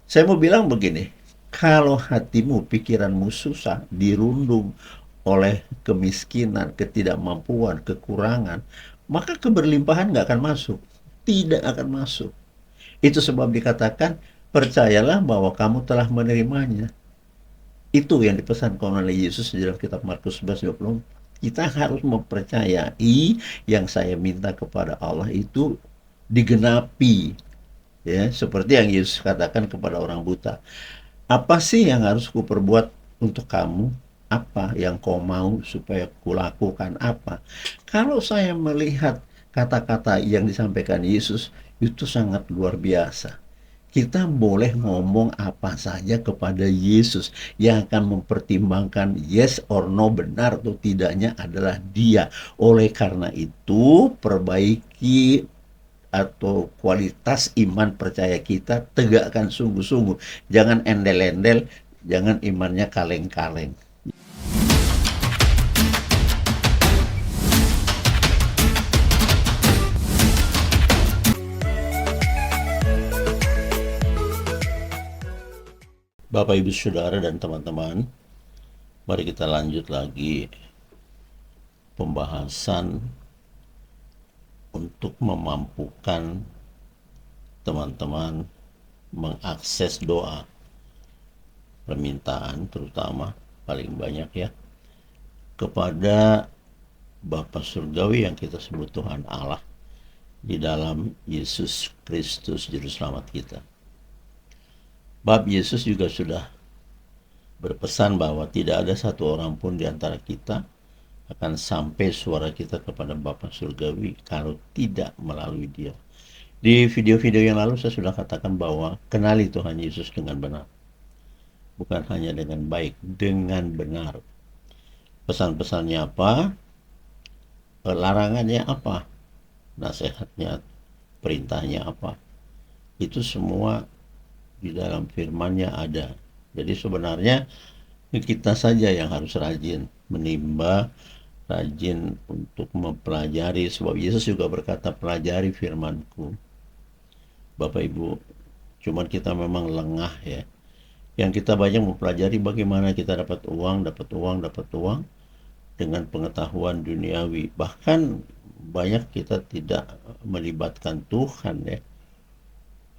Saya mau bilang begini, kalau hatimu, pikiranmu susah, dirundung oleh kemiskinan, ketidakmampuan, kekurangan, maka keberlimpahan nggak akan masuk. Tidak akan masuk. Itu sebab dikatakan, percayalah bahwa kamu telah menerimanya. Itu yang dipesankan oleh Yesus di dalam kitab Markus 11:20. Kita harus mempercayai yang saya minta kepada Allah itu digenapi. Ya, seperti yang Yesus katakan kepada orang buta. Apa sih yang harus kuperbuat untuk kamu? Apa yang kau mau supaya kulakukan apa? Kalau saya melihat kata-kata yang disampaikan Yesus itu sangat luar biasa. Kita boleh ngomong apa saja kepada Yesus, yang akan mempertimbangkan yes or no, benar atau tidaknya adalah Dia. Oleh karena itu, perbaiki atau kualitas iman percaya kita, tegakkan sungguh-sungguh. Jangan endel-endel, jangan imannya kaleng-kaleng. Bapak Ibu Saudara dan teman-teman, mari kita lanjut lagi pembahasan untuk memampukan teman-teman mengakses doa, permintaan terutama paling banyak ya, kepada Bapa Surgawi yang kita sebut Tuhan Allah di dalam Yesus Kristus Juru Selamat kita. Bab Yesus juga sudah berpesan bahwa tidak ada satu orang pun di antara kita akan sampai suara kita kepada Bapa Surgawi kalau tidak melalui Dia. Di video-video yang lalu saya sudah katakan bahwa kenali Tuhan Yesus dengan benar. Bukan hanya dengan baik, dengan benar. Pesan-pesannya apa? Larangannya apa? Nasihatnya, perintahnya apa? Itu semua di dalam firman-Nya ada. Jadi sebenarnya kita saja yang harus rajin menimba, rajin untuk mempelajari, sebab Yesus juga berkata, pelajari firman-Ku. Bapak Ibu, cuman kita memang lengah ya. Yang kita banyak mempelajari bagaimana kita dapat uang dengan pengetahuan duniawi. Bahkan banyak kita tidak melibatkan Tuhan ya.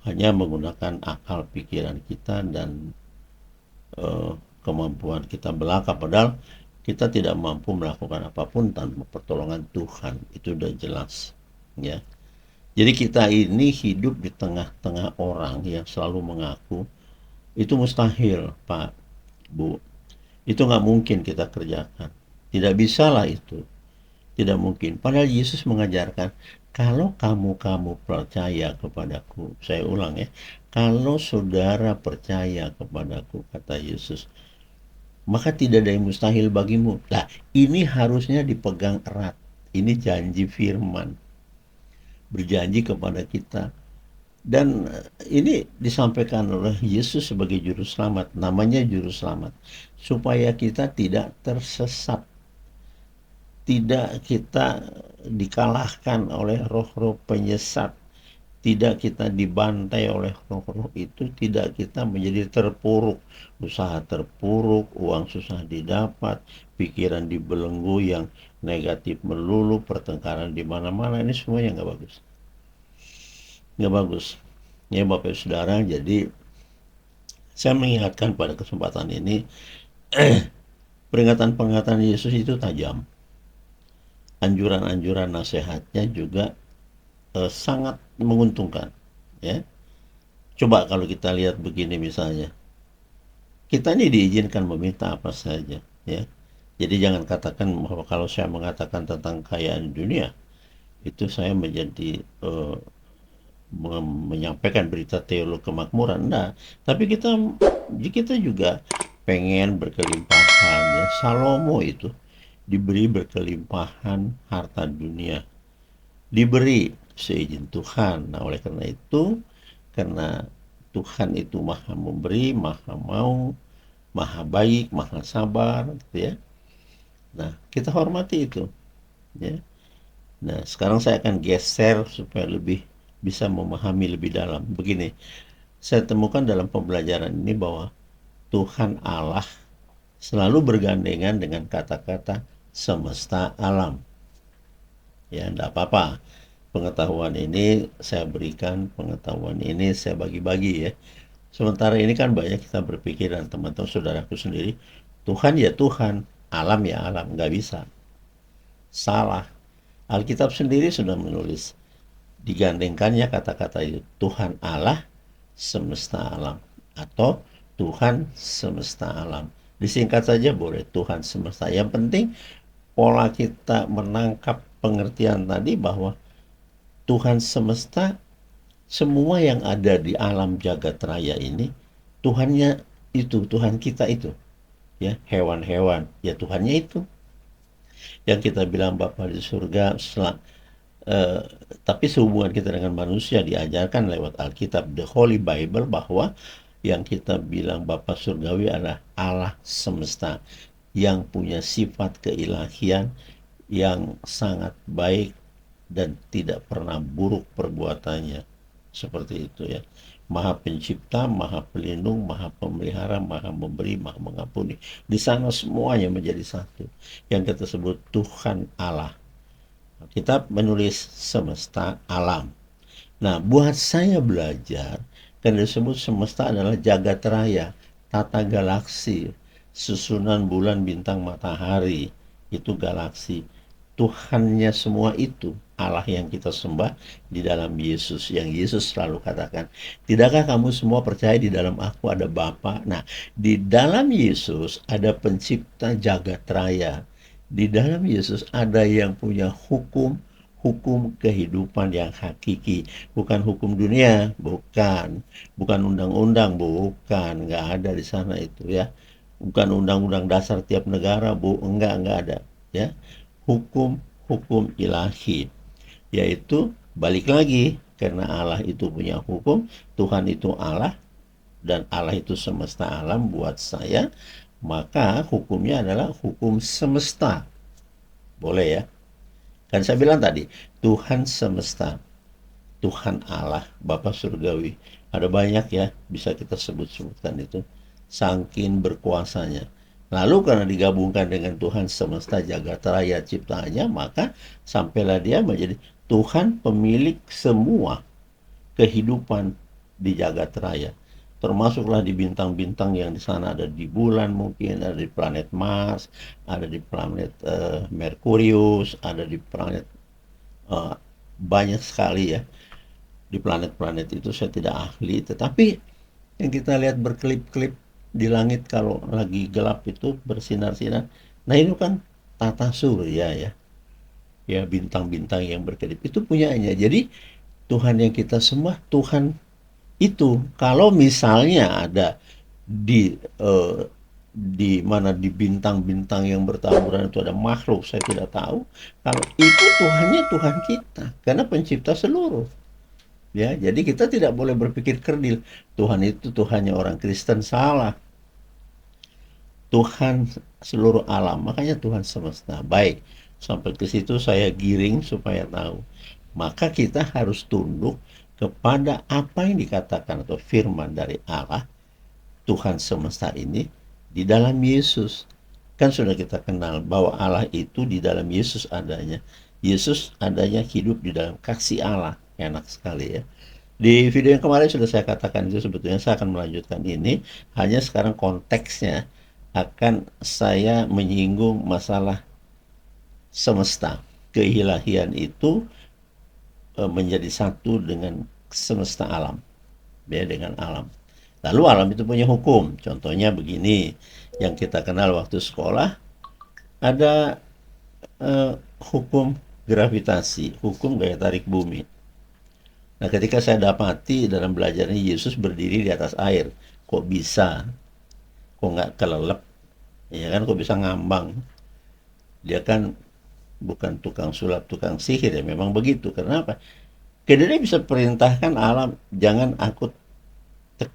Hanya menggunakan akal pikiran kita dan kemampuan kita belaka, padahal kita tidak mampu melakukan apapun tanpa pertolongan Tuhan. Itu udah jelas ya. Jadi kita ini hidup di tengah-tengah orang yang selalu mengaku itu mustahil, Pak, Bu. Itu nggak mungkin kita kerjakan. Tidak bisalah itu. Tidak mungkin. Padahal Yesus mengajarkan, kalau kamu percaya kepadaku, saya ulang ya, kalau saudara percaya kepadaku, kata Yesus, maka tidak ada yang mustahil bagimu. Nah, ini harusnya dipegang erat. Ini janji firman. Berjanji kepada kita. Dan ini disampaikan oleh Yesus sebagai juru selamat. Namanya juru selamat. Supaya kita tidak tersesat. Tidak kita dikalahkan oleh roh-roh penyesat. Tidak kita dibantai oleh roh-roh itu. Tidak kita menjadi terpuruk. Usaha terpuruk, uang susah didapat, pikiran dibelenggu yang negatif melulu, pertengkaran di mana-mana. Ini semuanya nggak bagus. Nggak bagus. Ya Bapak Saudara, jadi saya mengingatkan pada kesempatan ini, peringatan-peringatan Yesus itu tajam. Anjuran-anjuran nasihatnya juga sangat menguntungkan. Ya, coba kalau kita lihat begini misalnya, kita ini diizinkan meminta apa saja. Ya, jadi jangan katakan bahwa kalau saya mengatakan tentang kekayaan dunia, itu saya menjadi menyampaikan berita teolog kemakmuran. Nah, tapi kita juga pengen berkelimpahan ya. Salomo itu diberi berkelimpahan harta dunia, diberi seizin Tuhan. Nah, oleh karena itu, karena Tuhan itu maha memberi, maha mau, maha baik, maha sabar, gitu ya. Nah, kita hormati itu, ya. Nah, sekarang saya akan geser supaya lebih bisa memahami lebih dalam. Begini, saya temukan dalam pembelajaran ini bahwa Tuhan Allah selalu bergandengan dengan kata-kata semesta alam. Ya, enggak apa-apa. Pengetahuan ini saya berikan, pengetahuan ini saya bagi-bagi ya. Sementara ini kan banyak kita berpikir, dan teman-teman saudaraku sendiri, Tuhan ya Tuhan, alam ya alam, nggak bisa. Salah. Alkitab sendiri sudah menulis, digandengkannya kata-kata itu, Tuhan Allah semesta alam, atau Tuhan semesta alam. Disingkat saja boleh, Tuhan semesta. Yang penting pola kita menangkap pengertian tadi bahwa Tuhan semesta, semua yang ada di alam jagat raya ini, Tuhannya itu, Tuhan kita itu. Ya, hewan-hewan, ya Tuhannya itu. Yang kita bilang Bapa di surga, eh, tapi sehubungan kita dengan manusia diajarkan lewat Alkitab, the Holy Bible, bahwa yang kita bilang Bapa surgawi adalah Allah semesta yang punya sifat keilahian yang sangat baik dan tidak pernah buruk perbuatannya. Seperti itu ya. Maha pencipta, maha pelindung, maha pemelihara, maha memberi, maha mengampuni. Di sana semuanya menjadi satu. Yang kita sebut Tuhan Allah. Kita menulis semesta alam. Nah, buat saya belajar, kan disebut semesta adalah jagat raya, tata galaksi, susunan bulan, bintang, matahari, itu galaksi. Tuhannya semua itu, Allah yang kita sembah di dalam Yesus, yang Yesus selalu katakan, tidakkah kamu semua percaya di dalam aku ada Bapa? Nah, di dalam Yesus ada pencipta jagat raya. Di dalam Yesus ada yang punya hukum kehidupan yang hakiki, bukan hukum dunia, bukan undang-undang, bukan, nggak ada di sana itu ya, bukan undang-undang dasar tiap negara, enggak ada ya, hukum ilahi, yaitu balik lagi, karena Allah itu punya hukum, Tuhan itu Allah, dan Allah itu semesta alam buat saya, maka hukumnya adalah hukum semesta. Boleh ya? Kan saya bilang tadi, Tuhan semesta, Tuhan Allah, Bapa surgawi. Ada banyak ya, bisa kita sebut-sebutkan itu. Saking berkuasanya. Lalu karena digabungkan dengan Tuhan semesta jagat raya ciptaannya, maka sampailah dia menjadi Tuhan pemilik semua kehidupan di jagat raya. Termasuklah di bintang-bintang yang di sana, ada di bulan mungkin, ada di planet Mars, ada di planet Merkurius, ada di planet banyak sekali ya. Di planet-planet itu saya tidak ahli, tetapi yang kita lihat berkelip-kelip di langit kalau lagi gelap itu bersinar-sinar. Nah, itu kan tata surya ya. Ya, bintang-bintang yang berkelip itu punyanya. Jadi Tuhan yang kita sembah, Tuhan itu. Kalau misalnya ada di di mana di bintang-bintang yang bertaburan itu ada makhluk, saya tidak tahu. Kalau itu Tuhannya Tuhan kita, karena pencipta seluruh. Ya, jadi kita tidak boleh berpikir kerdil. Tuhan itu Tuhannya orang Kristen, salah. Tuhan seluruh alam, makanya Tuhan semesta. Baik, sampai ke situ saya giring supaya tahu. Maka kita harus tunduk kepada apa yang dikatakan atau firman dari Allah, Tuhan semesta ini di dalam Yesus. Kan sudah kita kenal bahwa Allah itu di dalam Yesus adanya. Yesus adanya hidup di dalam kasih Allah. Enak sekali ya. Di video yang kemarin sudah saya katakan itu, sebetulnya saya akan melanjutkan ini, hanya sekarang konteksnya akan saya menyinggung masalah semesta. Keilahian itu menjadi satu dengan semesta alam, ya, dengan alam. Lalu alam itu punya hukum. Contohnya begini, yang kita kenal waktu sekolah, ada hukum gravitasi, hukum gaya tarik bumi. Nah, ketika saya dapati dalam belajarnya Yesus berdiri di atas air, kok bisa? Kok nggak kelelep? Ya kan, kok bisa ngambang? Dia kan bukan tukang sulap, tukang sihir ya, memang begitu. Kenapa? Karena dia bisa perintahkan alam, jangan aku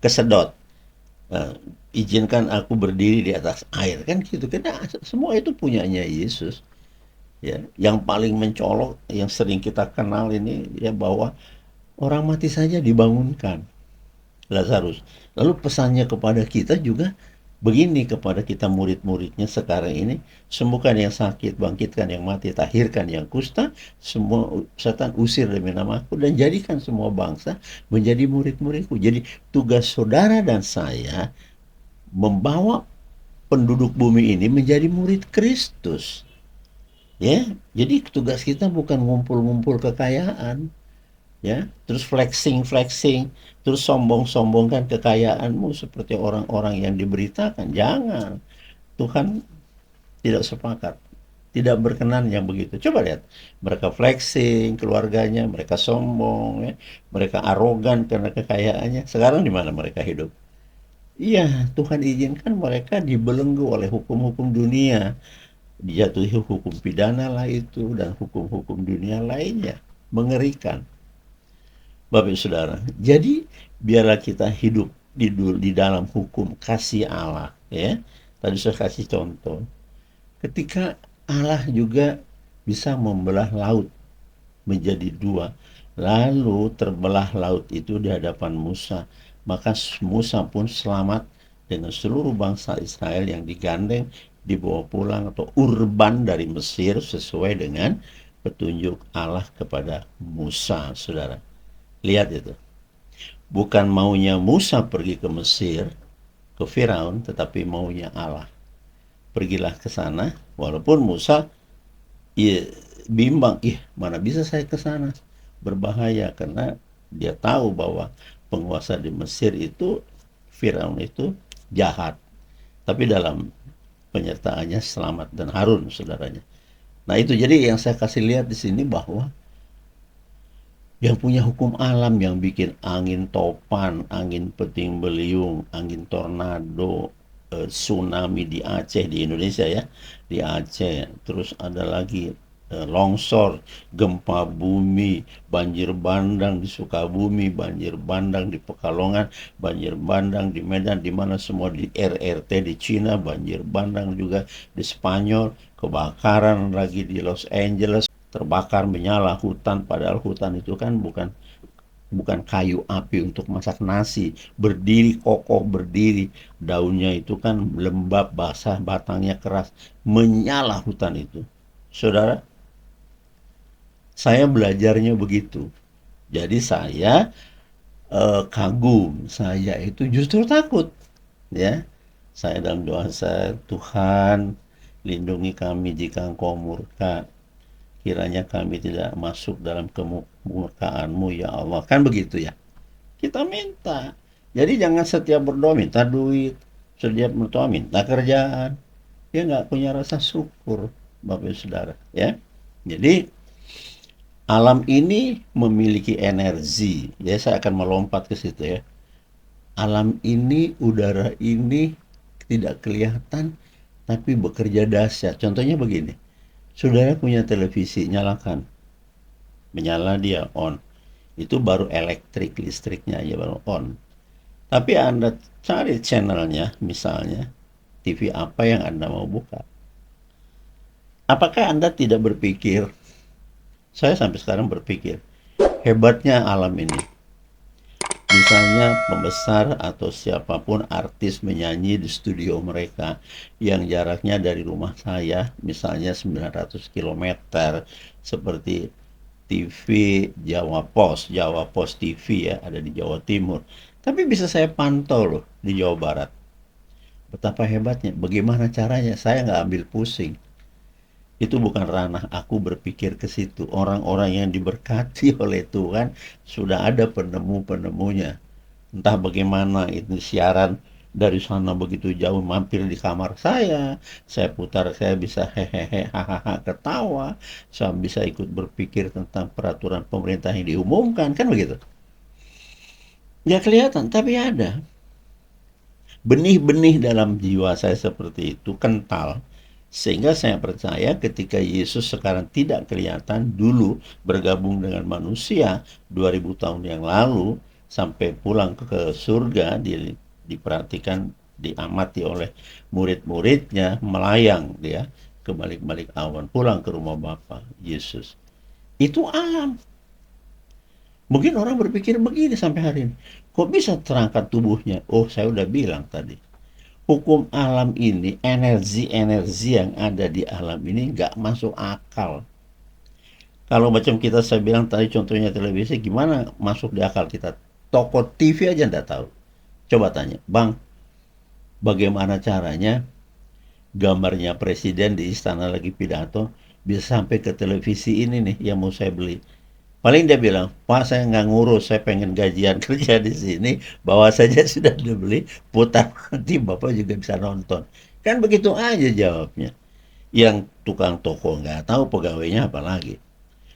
kesedot. Nah, izinkan aku berdiri di atas air, kan gitu. Karena semua itu punyanya Yesus. Ya, yang paling mencolok, yang sering kita kenal ini ya, bahwa orang mati saja dibangunkan. Lazarus. Lalu pesannya kepada kita juga begini, kepada kita murid-muridnya sekarang ini, sembuhkan yang sakit, bangkitkan yang mati, tahirkan yang kusta, semua setan usir demi nama aku, dan jadikan semua bangsa menjadi murid-muridku. Jadi tugas saudara dan saya membawa penduduk bumi ini menjadi murid Kristus. Ya, jadi tugas kita bukan ngumpul-ngumpul kekayaan, ya, terus flexing, terus sombong-sombongkan kekayaanmu seperti orang-orang yang diberitakan. Jangan. Tuhan tidak sepakat, tidak berkenan yang begitu. Coba lihat, mereka flexing keluarganya, mereka sombong, ya, mereka arogan karena kekayaannya. Sekarang di mana mereka hidup? Iya, Tuhan izinkan mereka dibelenggu oleh hukum-hukum dunia, dijatuhi hukum pidana lah itu, dan hukum-hukum dunia lainnya. Mengerikan. Bapak Ibu Saudara. Jadi biarlah kita hidup di dalam hukum kasih Allah, ya. Tadi saya kasih contoh. Ketika Allah juga bisa membelah laut menjadi dua, lalu terbelah laut itu di hadapan Musa, maka Musa pun selamat dengan seluruh bangsa Israel yang digandeng dibawa pulang atau urban dari Mesir sesuai dengan petunjuk Allah kepada Musa, saudara. Lihat itu. Bukan maunya Musa pergi ke Mesir, ke Firaun, tetapi maunya Allah. Pergilah ke sana, walaupun Musa ya, bimbang, mana bisa saya ke sana? Berbahaya, karena dia tahu bahwa penguasa di Mesir itu, Firaun itu jahat. Tapi dalam penyertaannya selamat, dan Harun saudaranya. Nah itu, jadi yang saya kasih lihat di sini bahwa yang punya hukum alam, yang bikin angin topan, angin puting beliung, angin tornado, tsunami di Aceh, di Indonesia ya, di Aceh, terus ada lagi longsor, gempa bumi, banjir bandang di Sukabumi, banjir bandang di Pekalongan, banjir bandang di Medan, di mana semua, di RRT di Cina, banjir bandang juga di Spanyol, kebakaran lagi di Los Angeles, terbakar menyala hutan, padahal hutan itu kan bukan bukan kayu api untuk masak nasi, berdiri kokoh, berdiri, daunnya itu kan lembab, basah, batangnya keras, menyala hutan itu. Saudara, saya belajarnya begitu. Jadi saya kagum, saya itu justru takut, ya. Saya dalam doa saya, Tuhan lindungi kami jika Engkau murka, kiranya kami tidak masuk dalam kemurkaan-Mu ya Allah. Kan begitu ya. Kita minta. Jadi jangan setiap berdoa minta duit, setiap berdoa minta kerjaan. Dia nggak punya rasa syukur, Bapak Ibu Saudara. Ya. Jadi alam ini memiliki energi. Ya, saya akan melompat ke situ ya. Alam ini, udara ini tidak kelihatan, tapi bekerja dahsyat. Contohnya begini. Saudara punya televisi, nyalakan. Menyala dia, on. Itu baru elektrik, listriknya aja baru on. Tapi Anda cari channelnya, misalnya, TV apa yang Anda mau buka. Apakah Anda tidak berpikir, saya sampai sekarang berpikir, hebatnya alam ini. Misalnya pembesar atau siapapun artis menyanyi di studio mereka yang jaraknya dari rumah saya misalnya 900 kilometer, seperti TV Jawa Pos TV ya, ada di Jawa Timur. Tapi bisa saya pantau loh di Jawa Barat. Betapa hebatnya, bagaimana caranya, saya nggak ambil pusing. Itu bukan ranah aku berpikir ke situ. Orang-orang yang diberkati oleh Tuhan sudah ada penemu-penemunya. Entah bagaimana itu siaran dari sana begitu jauh mampir di kamar saya putar, saya bisa hehehe hahaha ketawa, saya bisa ikut berpikir tentang peraturan pemerintah yang diumumkan, kan begitu. Nggak kelihatan, tapi ada. Benih-benih dalam jiwa saya seperti itu kental. Sehingga saya percaya ketika Yesus sekarang tidak kelihatan, dulu bergabung dengan manusia 2000 tahun yang lalu, sampai pulang ke surga, diperhatikan, diamati oleh murid-muridnya, melayang dia ke balik-balik awan, pulang ke rumah Bapa Yesus. Itu alam. Mungkin orang berpikir begini sampai hari ini. Kok bisa terangkat tubuhnya? Oh, saya udah bilang tadi. Hukum alam ini, energi-energi yang ada di alam ini nggak masuk akal. Kalau macam kita saya bilang tadi contohnya televisi, gimana masuk di akal kita? Toko TV aja nggak tahu. Coba tanya, Bang, bagaimana caranya gambarnya presiden di istana lagi pidato bisa sampai ke televisi ini nih yang mau saya beli. Paling dia bilang, Pak saya nggak ngurus, saya pengen gajian kerja di sini, bawa saja sudah dibeli, putar nanti Bapak juga bisa nonton. Kan begitu aja jawabnya. Yang tukang toko nggak tahu, pegawainya apalagi.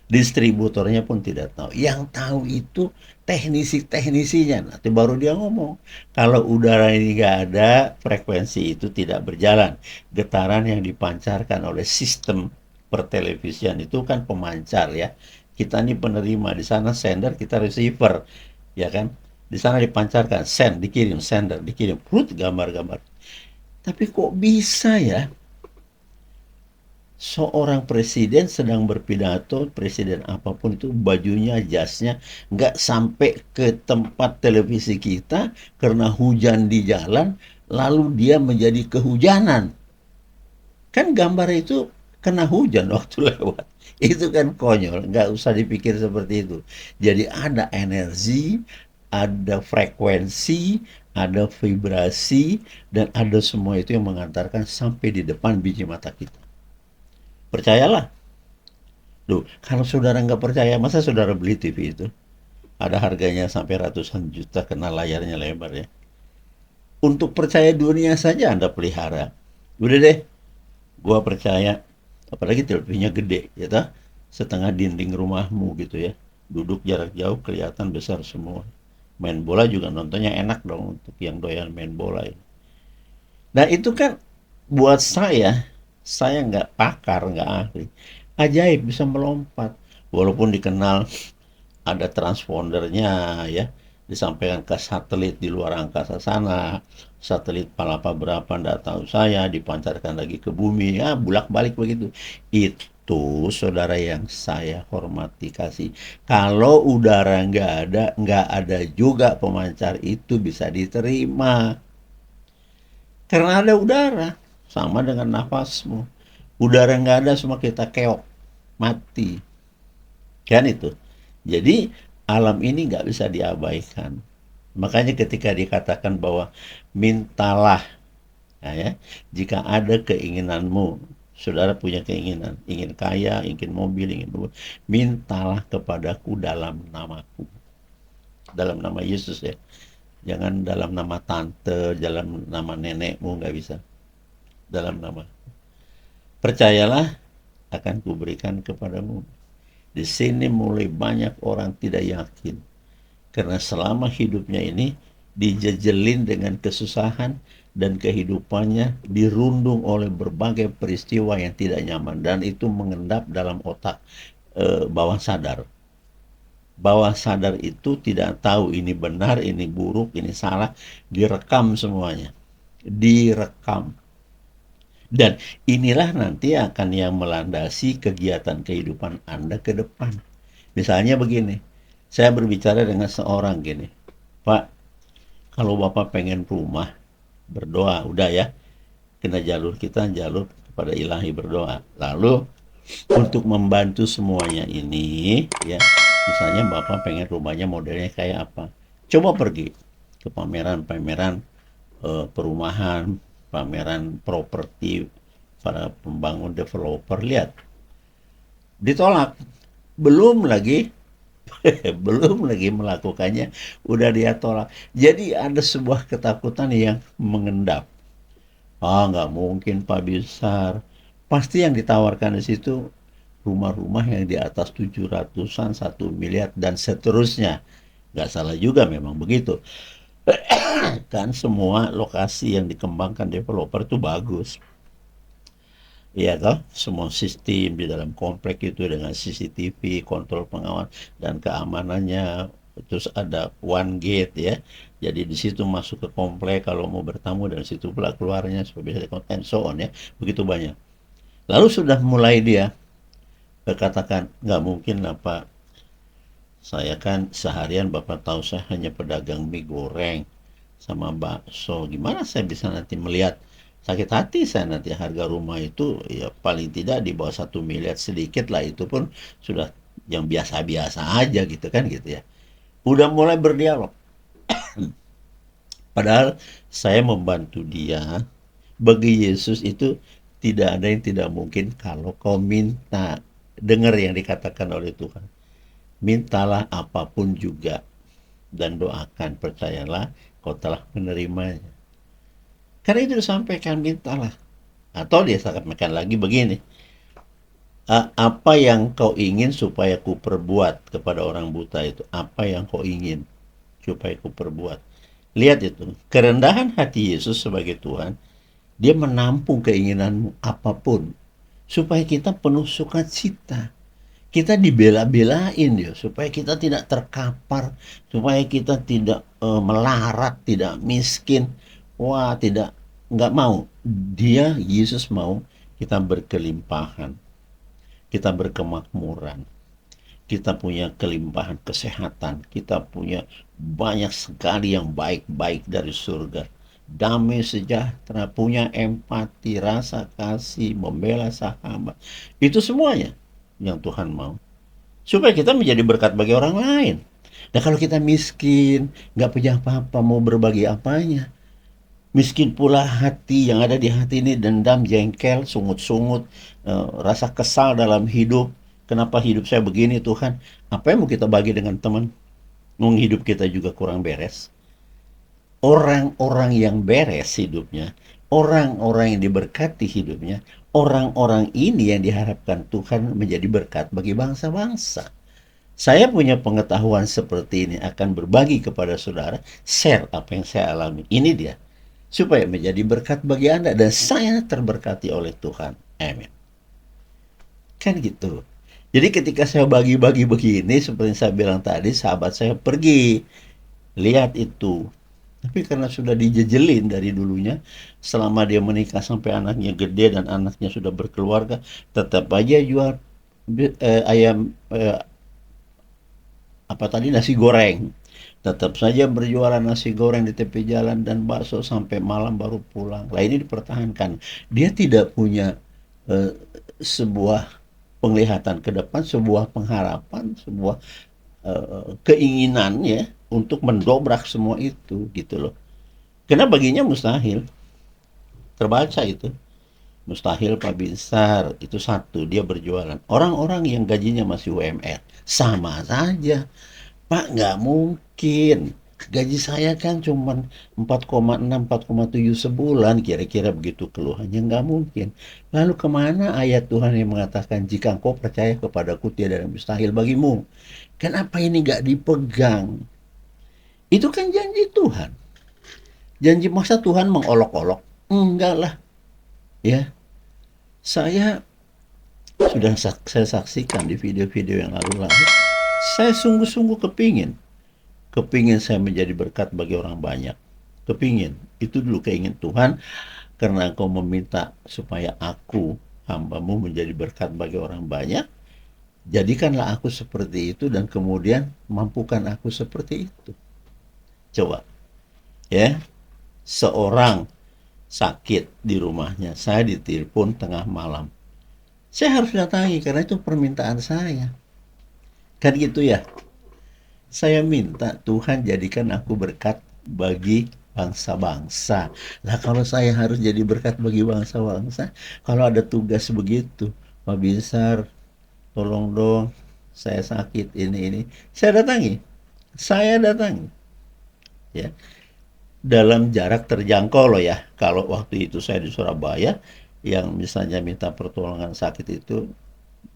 Distributornya pun tidak tahu. Yang tahu itu teknisi-teknisinya. Nanti baru dia ngomong. Kalau udara ini nggak ada, frekuensi itu tidak berjalan. Getaran yang dipancarkan oleh sistem pertelevisian itu kan pemancar ya. Kita ini penerima, di sana sender, kita receiver. Ya kan? Di sana dipancarkan, send, dikirim, sender, dikirim. Perut gambar-gambar. Tapi kok bisa ya seorang presiden sedang berpidato, presiden apapun itu bajunya, jasnya nggak sampai ke tempat televisi kita karena hujan di jalan, lalu dia menjadi kehujanan. Kan gambar itu kena hujan waktu lewat. Itu kan konyol, nggak usah dipikir seperti itu. Jadi ada energi, ada frekuensi, ada vibrasi, dan ada semua itu yang mengantarkan sampai di depan biji mata kita. Percayalah. Loh, kalau saudara nggak percaya, masa saudara beli TV itu? Ada harganya sampai ratusan juta, kena layarnya lebar ya. Untuk percaya dunia saja Anda pelihara. Udah deh, gua percaya. Apalagi televisinya gede, ya tak? Setengah dinding rumahmu gitu ya. Duduk jarak jauh kelihatan besar semua. Main bola juga nontonnya enak dong untuk yang doyan main bola ini. Nah itu kan buat saya nggak pakar, nggak ahli. Ajaib bisa melompat. Walaupun dikenal ada transpondernya ya, disampaikan ke satelit di luar angkasa sana. Satelit Palapa berapa nggak tahu saya, dipancarkan lagi ke bumi, ya bulak-balik begitu. Itu saudara yang saya hormati kasih. Kalau udara nggak ada juga pemancar itu bisa diterima. Karena ada udara, sama dengan nafasmu. Udara nggak ada, semua kita keok, mati. Kan itu. Jadi alam ini nggak bisa diabaikan. Makanya ketika dikatakan bahwa mintalah, ya, jika ada keinginanmu, saudara punya keinginan, ingin kaya, ingin mobil, ingin rumah, mintalah kepadaku dalam namaku. Dalam nama Yesus ya. Jangan dalam nama tante, dalam nama nenekmu, nggak bisa. Dalam nama. Percayalah akan kuberikan kepadamu. Di sini mulai banyak orang tidak yakin. Karena selama hidupnya ini dijejelin dengan kesusahan dan kehidupannya dirundung oleh berbagai peristiwa yang tidak nyaman. Dan itu mengendap dalam otak bawah sadar. Bawah sadar itu tidak tahu ini benar, ini buruk, ini salah. Direkam semuanya. Direkam. Dan inilah nanti akan yang melandasi kegiatan kehidupan Anda ke depan. Misalnya begini, saya berbicara dengan seorang gini, Pak, kalau Bapak pengen rumah, berdoa, udah ya, kena jalur kita, jalur kepada ilahi berdoa. Lalu, untuk membantu semuanya ini, ya, misalnya Bapak pengen rumahnya modelnya kayak apa, coba pergi ke pameran-pameran perumahan, pameran properti, para pembangun developer, lihat ditolak, belum lagi belum lagi melakukannya udah dia tolak. Jadi ada sebuah ketakutan yang mengendap. Nggak mungkin Pak Besar, pasti yang ditawarkan di situ rumah-rumah yang di atas 700-an, 1 miliar dan seterusnya. Nggak salah juga memang begitu. Kan semua lokasi yang dikembangkan developer itu bagus. Iya toh, semua sistem di dalam komplek itu dengan CCTV, kontrol pengawas dan keamanannya. Terus ada one gate ya. Jadi di situ masuk ke komplek kalau mau bertamu dan situ pula keluarnya supaya bisa and so on ya. Begitu banyak. Lalu sudah mulai dia berkatakan nggak mungkin apa Saya kan seharian Bapak tahu saya hanya pedagang mie goreng sama bakso. Gimana saya bisa nanti melihat, sakit hati saya nanti harga rumah itu ya paling tidak di bawah 1 miliar sedikit lah, itu pun sudah yang biasa-biasa aja gitu kan gitu ya. Udah mulai berdialog. Padahal saya membantu dia. Bagi Yesus itu tidak ada yang tidak mungkin kalau kau minta. Dengar yang dikatakan oleh Tuhan. Mintalah apapun juga dan doakan, percayalah kau telah menerimanya. Karena itu disampaikan, mintalah. Atau dia sampaikan lagi begini, apa yang kau ingin supaya ku perbuat kepada orang buta itu? Apa yang kau ingin supaya ku perbuat? Lihat itu, kerendahan hati Yesus sebagai Tuhan, dia menampung keinginanmu apapun supaya kita penuh sukacita. Kita dibela-belain ya supaya kita tidak terkapar, supaya kita tidak melarat, tidak miskin. Wah, tidak, nggak mau. Dia, Yesus mau kita berkelimpahan, kita berkemakmuran, kita punya kelimpahan kesehatan, kita punya banyak sekali yang baik-baik dari surga. Damai sejahtera, punya empati, rasa kasih, membela sahabat. Itu semuanya yang Tuhan mau. Supaya kita menjadi berkat bagi orang lain. Nah kalau kita miskin, nggak punya apa-apa, mau berbagi apanya? Miskin pula hati, yang ada di hati ini dendam, jengkel, sungut-sungut, rasa kesal dalam hidup. Kenapa hidup saya begini Tuhan? Apa yang mau kita bagi dengan teman? Hidup kita juga kurang beres. Orang-orang yang beres hidupnya, orang-orang yang diberkati hidupnya, orang-orang ini yang diharapkan Tuhan menjadi berkat bagi bangsa-bangsa. Saya punya pengetahuan seperti ini, akan berbagi kepada saudara, share apa yang saya alami. Ini dia, supaya menjadi berkat bagi Anda dan saya terberkati oleh Tuhan. Amin. Kan gitu. Jadi ketika saya bagi-bagi begini, seperti saya bilang tadi, sahabat saya pergi lihat itu. Tapi karena sudah dijejelin dari dulunya, selama dia menikah sampai anaknya gede dan anaknya sudah berkeluarga, tetap aja jual ayam, apa tadi, nasi goreng. Tetap saja berjualan nasi goreng di tepi jalan dan bakso sampai malam baru pulang. Lah ini dipertahankan. Dia tidak punya eh, sebuah penglihatan ke depan, sebuah pengharapan, sebuah keinginan ya untuk mendobrak semua itu gitu loh. Karena baginya mustahil. Terbaca itu. Mustahil Pak Binsar, itu satu, dia berjualan. Orang-orang yang gajinya masih UMR, sama saja. Pak, nggak mungkin. Gaji saya kan cuma 4,6, 4,7 sebulan, kira-kira begitu keluhannya. Nggak mungkin. Lalu kemana ayat Tuhan yang mengatakan, jika engkau percaya kepadaku, tiada yang mustahil bagimu. Kenapa ini nggak dipegang? Itu kan janji Tuhan. Janji, masa Tuhan mengolok-olok? Enggak lah. Ya, saya sudah saya saksikan di video-video yang lalu-lalu. Saya sungguh-sungguh kepingin saya menjadi berkat bagi orang banyak. Kepingin. Itu dulu keinginan Tuhan, karena engkau meminta supaya aku, hambamu, menjadi berkat bagi orang banyak. Jadikanlah aku seperti itu dan kemudian mampukan aku seperti itu. Coba, ya, seorang sakit di rumahnya, saya ditelepon tengah malam. Saya harus datangi karena itu permintaan saya. Kan gitu ya. Saya minta Tuhan jadikan aku berkat bagi bangsa-bangsa. Nah kalau saya harus jadi berkat bagi bangsa-bangsa, kalau ada tugas begitu, Pak Binsar, tolong dong, saya sakit ini. Saya datangi. Saya datangi. Ya, dalam jarak terjangkau loh ya. Kalau waktu itu saya di Surabaya, yang misalnya minta pertolongan sakit itu,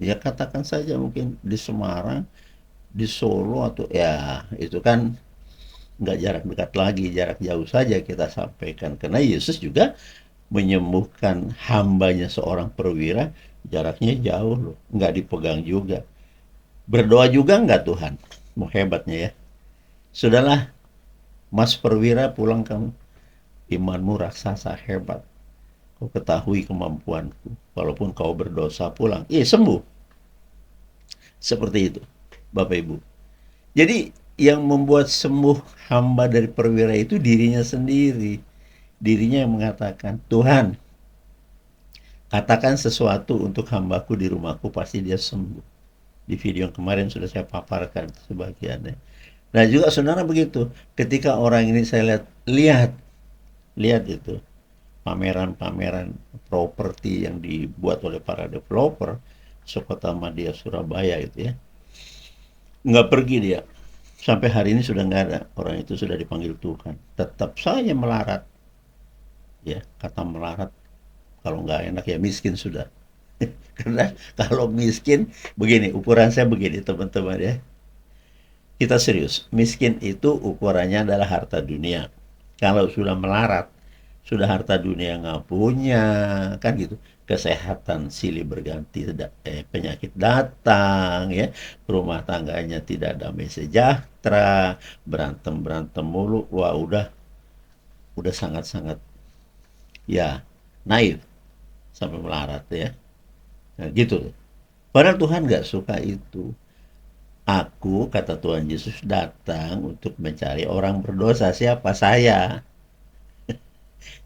ya katakan saja mungkin di Semarang, di Solo, atau ya itu kan nggak jarak dekat lagi, jarak jauh saja kita sampaikan. Karena Yesus juga menyembuhkan hambanya seorang perwira, jaraknya jauh loh, nggak dipegang juga. Berdoa juga nggak Tuhan? Mau hebatnya ya. Sudahlah, Mas Perwira, pulang kamu. Imanmu raksasa hebat. Kau ketahui kemampuanku. Walaupun kau berdosa, pulang. Iya, sembuh. Seperti itu, Bapak Ibu. Jadi yang membuat sembuh hamba dari perwira itu dirinya sendiri. Dirinya yang mengatakan, Tuhan, katakan sesuatu untuk hambaku di rumahku, pasti dia sembuh. Di video yang kemarin sudah saya paparkan sebagiannya. Nah juga saudara begitu, ketika orang ini saya lihat itu pameran-pameran properti yang dibuat oleh para developer sekota Madia Surabaya itu ya, nggak pergi dia sampai hari ini, sudah nggak ada orang itu, sudah dipanggil Tuhan, tetap saja melarat ya. Kata melarat kalau nggak enak ya miskin sudah. Karena kalau miskin begini, ukuran saya begini teman-teman ya, kita serius, miskin itu ukurannya adalah harta dunia. Kalau sudah melarat, sudah harta dunia nggak punya, kan gitu. Kesehatan silih berganti, penyakit datang, ya. Rumah tangganya tidak damai sejahtera, berantem-berantem mulu. Wah, udah sangat-sangat ya naif sampai melarat ya. Nah, gitu. Padahal Tuhan nggak suka itu. Aku, kata Tuhan Yesus, datang untuk mencari orang berdosa. Siapa? Saya.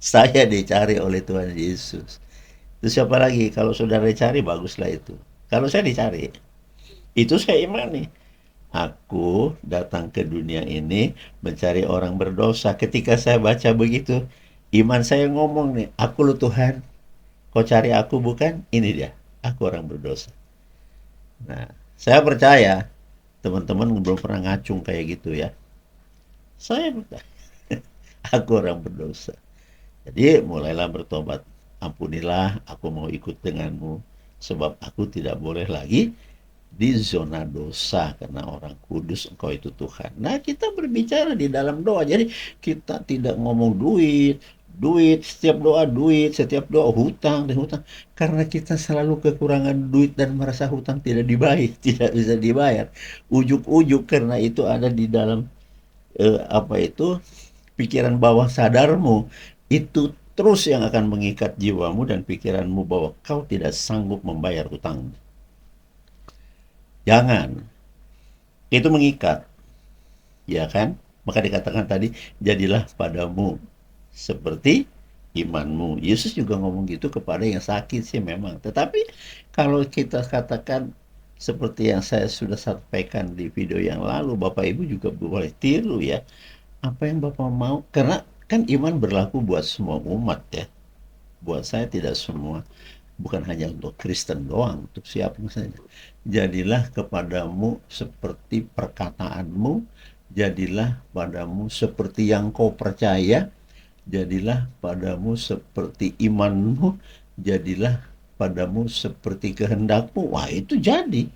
Saya dicari oleh Tuhan Yesus. Itu siapa lagi? Kalau saudara dicari, baguslah itu. Kalau saya dicari, itu saya imani. Aku datang ke dunia ini mencari orang berdosa. Ketika saya baca begitu, iman saya ngomong nih, aku lo Tuhan, kau cari aku bukan? Ini dia, aku orang berdosa. Nah, saya percaya teman-teman belum pernah ngacung kayak gitu ya. Saya percaya, aku orang berdosa. Jadi mulailah bertobat. Ampunilah, aku mau ikut denganmu. Sebab aku tidak boleh lagi di zona dosa, karena orang kudus engkau itu Tuhan. Nah, kita berbicara di dalam doa. Jadi kita tidak ngomong duit, duit, setiap doa duit, setiap doa hutang dan hutang. Karena kita selalu kekurangan duit dan merasa hutang tidak dibayar, tidak bisa dibayar. Ujuk-ujuk karena itu ada di dalam apa itu, pikiran bawah sadarmu, itu terus yang akan mengikat jiwamu dan pikiranmu bahwa kau tidak sanggup membayar hutang. Jangan. Itu mengikat, ya kan? Maka dikatakan tadi, jadilah padamu seperti imanmu. Yesus juga ngomong gitu kepada yang sakit sih memang. Tetapi kalau kita katakan seperti yang saya sudah sampaikan di video yang lalu, Bapak Ibu juga boleh tiru ya. Apa yang Bapak mau, karena kan iman berlaku buat semua umat ya. Buat saya tidak semua, bukan hanya untuk Kristen doang, untuk siapa saja. Jadilah kepadamu seperti perkataanmu, jadilah padamu seperti yang kau percaya, jadilah padamu seperti imanmu, jadilah padamu seperti kehendakmu. Wah, itu jadi.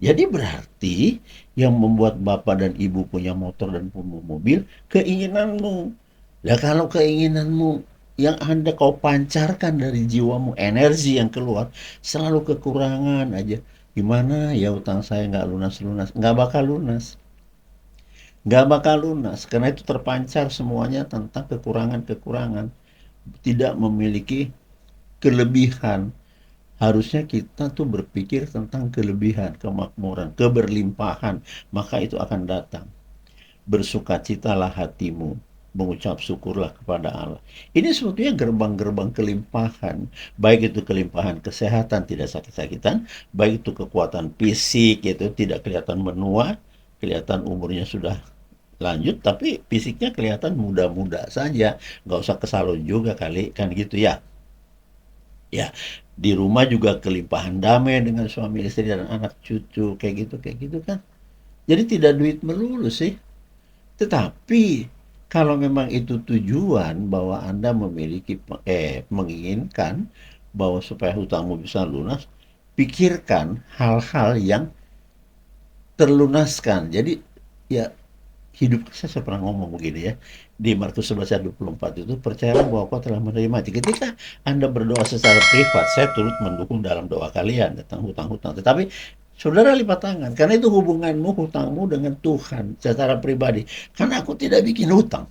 Jadi berarti yang membuat bapak dan ibu punya motor dan punya mobil, keinginanmu. Nah kalau keinginanmu yang Anda kau pancarkan dari jiwamu, energi yang keluar, selalu kekurangan aja. Gimana ya utang saya nggak lunas-lunas? Nggak bakal lunas. Nggak bakal lunas. Karena itu terpancar semuanya tentang kekurangan-kekurangan. Tidak memiliki kelebihan. Harusnya kita tuh berpikir tentang kelebihan, kemakmuran, keberlimpahan, maka itu akan datang. Bersukacitalah hatimu, mengucap syukurlah kepada Allah. Ini sebetulnya gerbang-gerbang kelimpahan, baik itu kelimpahan kesehatan, tidak sakit-sakitan, baik itu kekuatan fisik, yaitu tidak kelihatan menua, kelihatan umurnya sudah lanjut, tapi fisiknya kelihatan muda-muda saja, nggak usah ke salon juga kali, kan gitu ya. Ya, di rumah juga kelimpahan damai dengan suami istri dan anak cucu, kayak gitu kan. Jadi tidak duit melulu sih. Tetapi kalau memang itu tujuan bahwa Anda memiliki menginginkan bahwa supaya hutangmu bisa lunas, pikirkan hal-hal yang terlunaskan. Jadi ya, hidup saya pernah ngomong begini ya, di Markus 11 ayat 24 itu, percayalah bahwa kau telah menerima. Ketika Anda berdoa secara privat, saya turut mendukung dalam doa kalian tentang hutang-hutang. Tetapi saudara lipat tangan, karena itu hubunganmu, hutangmu dengan Tuhan secara pribadi. Karena aku tidak bikin hutang.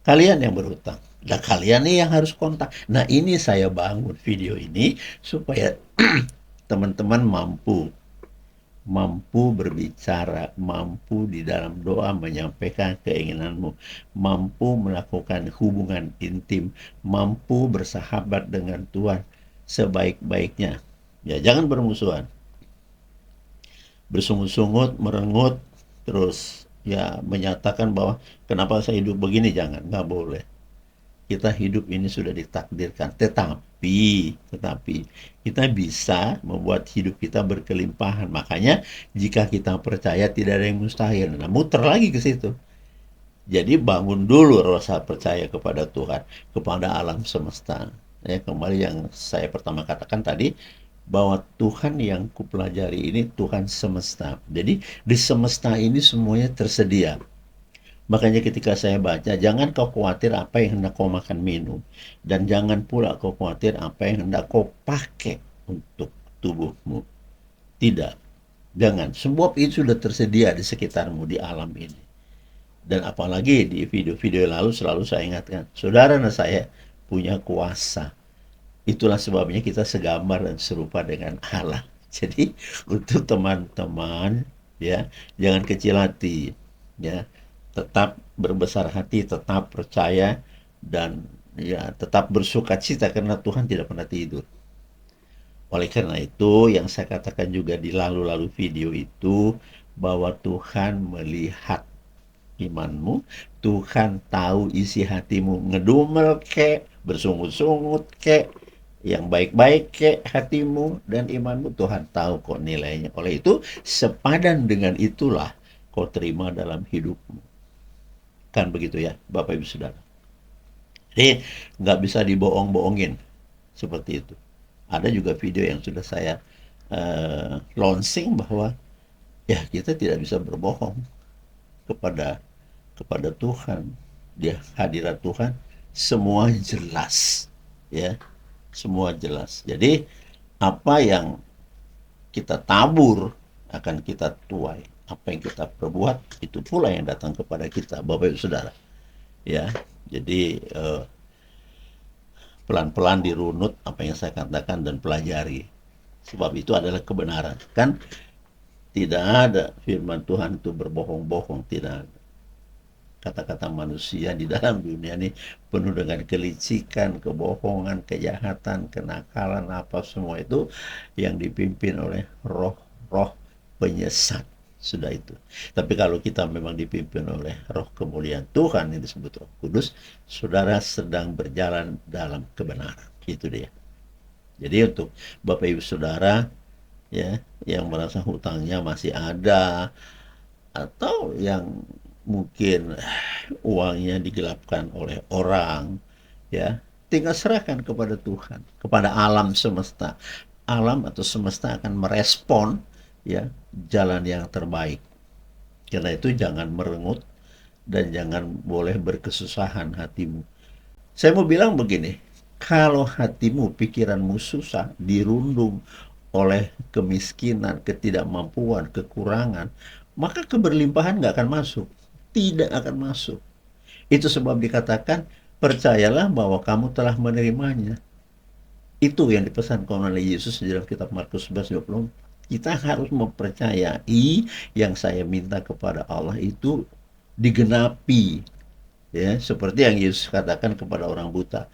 Kalian yang berhutang. Nah, kalian nih yang harus kontak. Nah, ini saya bangun video ini supaya teman-teman mampu mampu berbicara, mampu di dalam doa menyampaikan keinginanmu, mampu melakukan hubungan intim, mampu bersahabat dengan Tuhan sebaik-baiknya. Ya, jangan bermusuhan, bersungut-sungut, merengut, terus ya menyatakan bahwa kenapa saya hidup begini, jangan, nggak boleh. Kita hidup ini sudah ditakdirkan, tetapi kita bisa membuat hidup kita berkelimpahan. Makanya jika kita percaya tidak ada yang mustahil. Nah, muter lagi ke situ. Jadi bangun dulu rasa percaya kepada Tuhan, kepada alam semesta. Ya, kembali yang saya pertama katakan tadi, bahwa Tuhan yang kupelajari ini Tuhan semesta. Jadi di semesta ini semuanya tersedia. Makanya ketika saya baca, jangan kau khawatir apa yang hendak kau makan minum. Dan jangan pula kau khawatir apa yang hendak kau pakai untuk tubuhmu. Tidak. Jangan. Sebab itu sudah tersedia di sekitarmu, di alam ini. Dan apalagi di video-video lalu selalu saya ingatkan, saudara dan saya punya kuasa. Itulah sebabnya kita segambar dan serupa dengan Allah. Jadi untuk teman-teman, ya, jangan kecil hati, ya, tetap berbesar hati, tetap percaya, dan ya tetap bersuka cita karena Tuhan tidak pernah tidur. Oleh karena itu, yang saya katakan juga di lalu-lalu video itu, bahwa Tuhan melihat imanmu, Tuhan tahu isi hatimu, ngedumel kek, bersungut-sungut kek, yang baik-baik kek hatimu dan imanmu, Tuhan tahu kok nilainya. Oleh itu, sepadan dengan itulah kau terima dalam hidupmu. Kan begitu ya, Bapak Ibu Saudara. Jadi, nggak bisa dibohong-bohongin seperti itu. Ada juga video yang sudah saya launching bahwa ya kita tidak bisa berbohong kepada Tuhan. Dia hadirat Tuhan semua jelas, ya, semua jelas. Jadi apa yang kita tabur akan kita tuai, apa yang kita perbuat itu pula yang datang kepada kita, Bapak Ibu Saudara. Ya, jadi pelan-pelan dirunut apa yang saya katakan dan pelajari. Sebab itu adalah kebenaran. Kan tidak ada firman Tuhan itu berbohong-bohong, tidak ada. Kata-kata manusia di dalam dunia ini penuh dengan kelicikan, kebohongan, kejahatan, kenakalan, apa semua itu yang dipimpin oleh roh-roh penyesat. Sudah itu. Tapi kalau kita memang dipimpin oleh roh kemuliaan Tuhan yang disebut Roh Kudus, saudara sedang berjalan dalam kebenaran. Itu dia. Jadi untuk Bapak Ibu Saudara, ya, yang merasa hutangnya masih ada, atau yang mungkin uangnya digelapkan oleh orang, ya, tinggal serahkan kepada Tuhan, kepada alam semesta. Alam atau semesta akan merespon, ya, jalan yang terbaik. Karena itu jangan merengut dan jangan boleh berkesusahan hatimu. Saya mau bilang begini, kalau hatimu, pikiranmu susah, dirundung oleh kemiskinan, ketidakmampuan, kekurangan, maka keberlimpahan nggak akan masuk. Tidak akan masuk. Itu sebab dikatakan, percayalah bahwa kamu telah menerimanya. Itu yang dipesankan oleh Yesus di dalam kitab Markus 11:20. Kita harus mempercayai yang saya minta kepada Allah itu digenapi. Ya, seperti yang Yesus katakan kepada orang buta.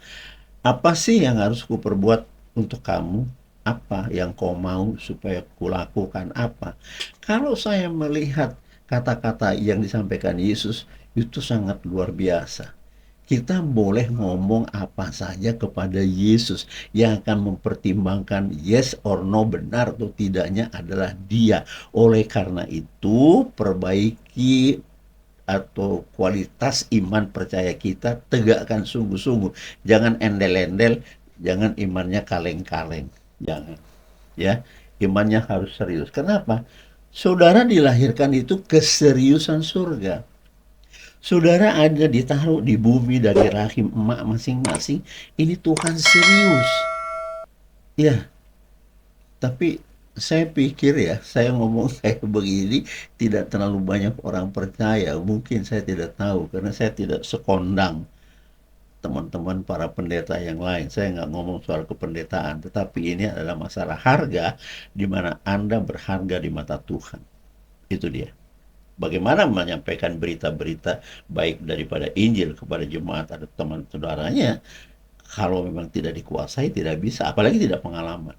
Apa sih yang harus kuperbuat untuk kamu? Apa yang kau mau supaya kulakukan apa? Kalau saya melihat kata-kata yang disampaikan Yesus itu sangat luar biasa. Kita boleh ngomong apa saja kepada Yesus, yang akan mempertimbangkan yes or no, benar atau tidaknya adalah Dia. Oleh karena itu, perbaiki atau kualitas iman percaya kita, tegakkan sungguh-sungguh. Jangan endel-endel, jangan imannya kaleng-kaleng. Jangan. Ya, imannya harus serius. Kenapa? Saudara dilahirkan itu keseriusan surga. Saudara ada ditaruh di bumi dari rahim emak masing-masing. Ini Tuhan serius. Ya, tapi saya pikir ya, saya ngomong kayak begini tidak terlalu banyak orang percaya. Mungkin saya tidak tahu karena saya tidak sekondang teman-teman para pendeta yang lain. Saya nggak ngomong soal kependetaan, tetapi ini adalah masalah harga, di mana Anda berharga di mata Tuhan. Itu dia. Bagaimana menyampaikan berita-berita baik daripada Injil kepada jemaat atau teman saudaranya, kalau memang tidak dikuasai, tidak bisa, apalagi tidak pengalaman.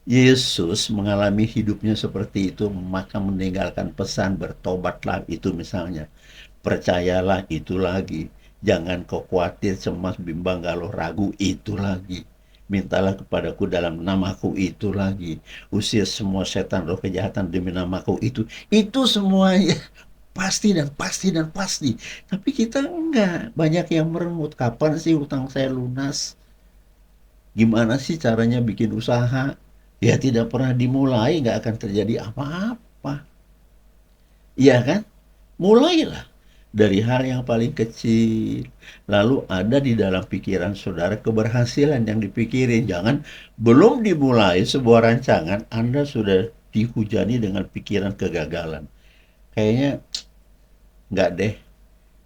Yesus mengalami hidupnya seperti itu, maka meninggalkan pesan bertobatlah itu misalnya. Percayalah itu lagi. Jangan kau khawatir, cemas, bimbang, galau, ragu itu lagi. Mintalah kepadaku dalam namaku itu lagi. Usir semua setan roh kejahatan demi namaku itu. Itu semuanya pasti dan pasti dan pasti. Tapi kita enggak. Banyak yang merengut. Kapan sih utang saya lunas? Gimana sih caranya bikin usaha? Ya tidak pernah dimulai, nggak akan terjadi apa-apa. Iya kan? Mulailah dari hal yang paling kecil. Lalu ada di dalam pikiran saudara keberhasilan yang dipikirin. Jangan belum dimulai sebuah rancangan, Anda sudah dihujani dengan pikiran kegagalan. Kayaknya nggak deh,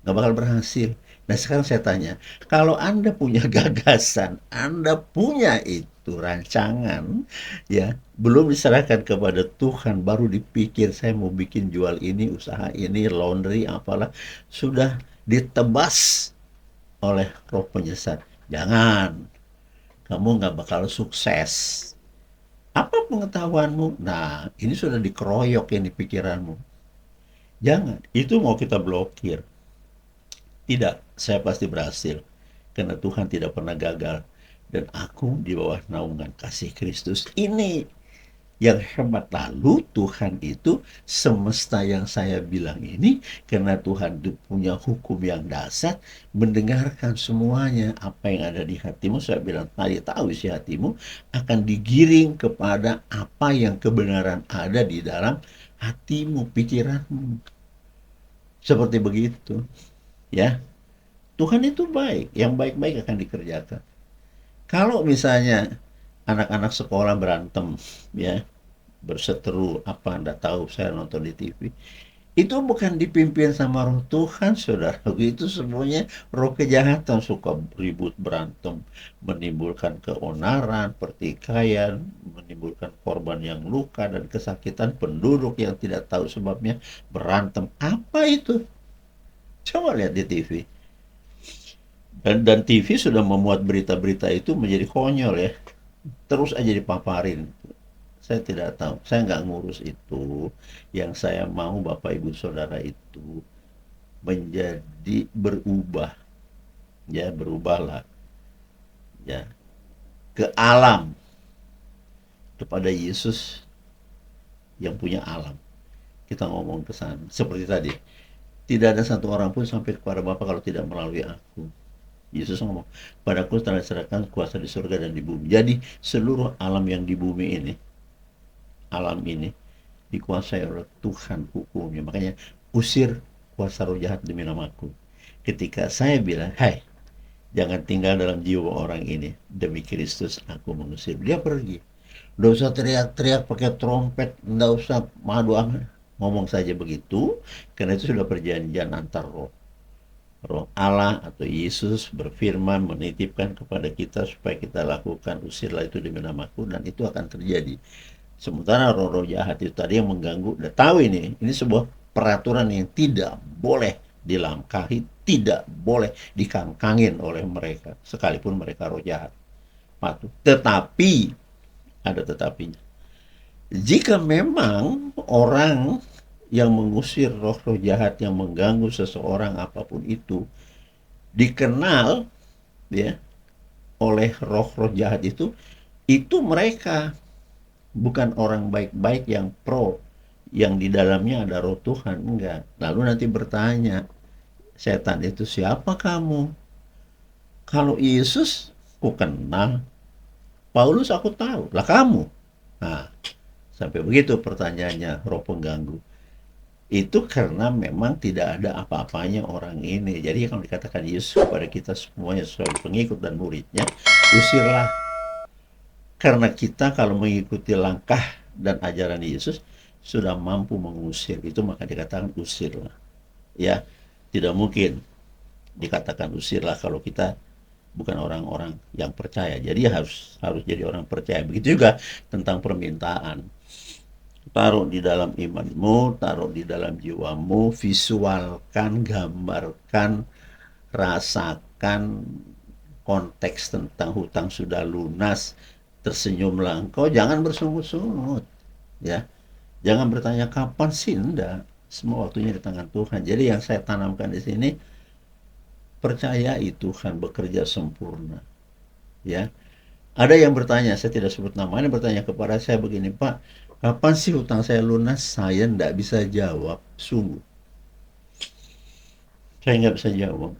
nggak bakal berhasil. Nah sekarang saya tanya, kalau Anda punya gagasan, Anda punya itu rancangan, ya belum diserahkan kepada Tuhan, baru dipikir saya mau bikin jual ini, usaha ini, laundry, apalah, sudah ditebas oleh roh penyesat. Jangan, kamu nggak bakal sukses. Apa pengetahuanmu? Nah, ini sudah dikeroyok yang di pikiranmu. Jangan, itu mau kita blokir. Tidak, saya pasti berhasil. Karena Tuhan tidak pernah gagal. Dan aku di bawah naungan kasih Kristus. Ini yang hebat. Lalu Tuhan itu semesta yang saya bilang ini, karena Tuhan punya hukum yang dasar, mendengarkan semuanya. Apa yang ada di hatimu, saya bilang tadi, tahu isi hatimu, akan digiring kepada apa yang kebenaran ada di dalam hatimu, pikiranmu. Seperti begitu. Ya, Tuhan itu baik, yang baik-baik akan dikerjakan. Kalau misalnya anak-anak sekolah berantem, ya, berseteru, apa Anda tahu, saya nonton di TV, itu bukan dipimpin sama roh Tuhan, saudara. Itu semuanya roh kejahatan, suka ribut, berantem, menimbulkan keonaran, pertikaian, menimbulkan korban yang luka dan kesakitan, penduduk yang tidak tahu sebabnya berantem. Apa itu? Coba lihat di TV. Dan TV sudah memuat berita-berita itu menjadi konyol ya. Terus aja dipaparin. Saya tidak tahu. Saya nggak ngurus itu. Yang saya mau Bapak Ibu Saudara itu menjadi berubah. Ya, berubahlah. Ya, ke alam. Kepada Yesus yang punya alam. Kita ngomong ke sana. Seperti tadi. Tidak ada satu orang pun sampai kepada Bapa kalau tidak melalui aku. Yesus ngomong, padaku telah diserahkan kuasa di surga dan di bumi. Jadi seluruh alam yang di bumi ini, alam ini dikuasai oleh Tuhan hukumnya. Makanya usir kuasa roh jahat demi namaku. Ketika saya bilang, hai, jangan tinggal dalam jiwa orang ini, demi Kristus aku mengusir. Dia pergi. Nggak usah teriak-teriak pakai trompet, nggak usah madu amat. Ngomong saja begitu, karena itu sudah perjanjian antar roh. Roh Allah atau Yesus berfirman, menitipkan kepada kita supaya kita lakukan, usirlah itu demi namaku, dan itu akan terjadi. Sementara roh-roh jahat itu tadi yang mengganggu, udah tahu ini sebuah peraturan yang tidak boleh dilangkahi, tidak boleh dikangkangin oleh mereka, sekalipun mereka roh jahat. Patuh. Tetapi, ada tetapinya. Jika memang orang yang mengusir roh-roh jahat yang mengganggu seseorang apapun itu dikenal ya oleh roh-roh jahat itu mereka bukan orang baik-baik yang pro, yang di dalamnya ada roh Tuhan, enggak. Lalu nanti bertanya, setan itu siapa kamu? Kalau Yesus ku kenal, Paulus aku tahu, lah kamu. Nah, sampai begitu pertanyaannya roh pengganggu. Itu karena memang tidak ada apa-apanya orang ini. Jadi kalau dikatakan Yesus kepada kita semuanya sebagai pengikut dan muridnya, usirlah. Karena kita kalau mengikuti langkah dan ajaran Yesus sudah mampu mengusir. Itu maka dikatakan usirlah. Ya, tidak mungkin dikatakan usirlah kalau kita bukan orang-orang yang percaya. Jadi harus harus jadi orang percaya. Begitu juga tentang permintaan. Taruh di dalam imanmu, taruh di dalam jiwamu, visualkan, gambarkan, rasakan konteks tentang hutang sudah lunas, tersenyumlah engkau, jangan bersungut-sungut, ya. Jangan bertanya kapan sih, enggak. Semua waktunya di tangan Tuhan. Jadi yang saya tanamkan di sini, percayai Tuhan bekerja sempurna, ya. Ada yang bertanya, saya tidak sebut namanya, bertanya kepada saya begini, Pak, kapan sih hutang saya lunas? Saya enggak bisa jawab, sungguh. Saya nggak bisa jawab.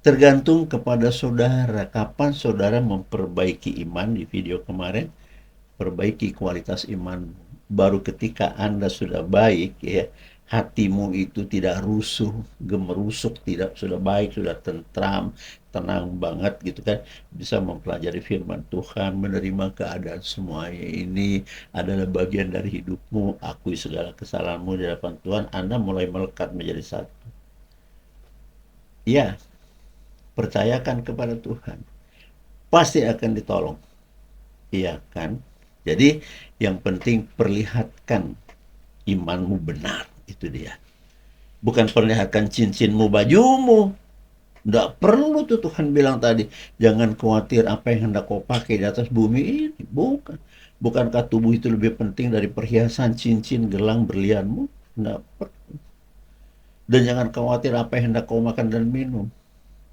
Tergantung kepada saudara, kapan saudara memperbaiki iman di video kemarin, perbaiki kualitas iman. Baru ketika Anda sudah baik, ya, hatimu itu tidak rusuh, gemerusuk, tidak, sudah baik, sudah tentram, tenang banget gitu kan, bisa mempelajari firman Tuhan, menerima keadaan semuanya ini adalah bagian dari hidupmu, akui segala kesalahanmu di hadapan Tuhan, Anda mulai melekat menjadi satu. Ya, percayakan kepada Tuhan, pasti akan ditolong. Iya kan? Jadi yang penting perlihatkan imanmu benar, itu dia. Bukan perlihatkan cincinmu, bajumu. Nggak perlu tuh Tuhan bilang tadi, jangan khawatir apa yang hendak kau pakai di atas bumi ini. Bukan. Bukankah tubuh itu lebih penting dari perhiasan, cincin, gelang, berlianmu? Nggak perlu. Dan jangan khawatir apa yang hendak kau makan dan minum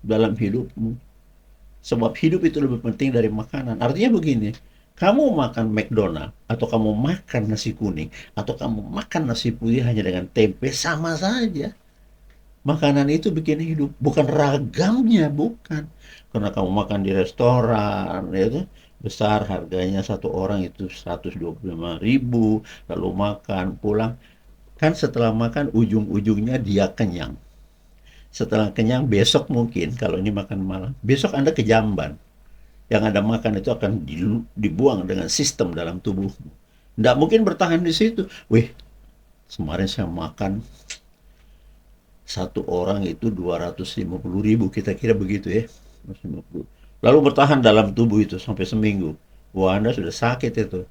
dalam hidupmu. Sebab hidup itu lebih penting dari makanan. Artinya begini, kamu makan McDonald, atau kamu makan nasi kuning, atau kamu makan nasi putih hanya dengan tempe, sama saja. Makanan itu bikin hidup, bukan ragamnya, bukan. Karena kamu makan di restoran, ya, besar, harganya satu orang itu 125.000, lalu makan, pulang. Kan setelah makan, ujung-ujungnya dia kenyang. Setelah kenyang, besok mungkin, kalau ini makan malam, besok Anda kejamban. Yang Anda makan itu akan dibuang dengan sistem dalam tubuhmu. Tidak mungkin bertahan di situ. Wih, kemarin saya makan satu orang itu 250.000, kita kira begitu ya. Lalu bertahan dalam tubuh itu sampai seminggu. Wah, Anda sudah sakit itu.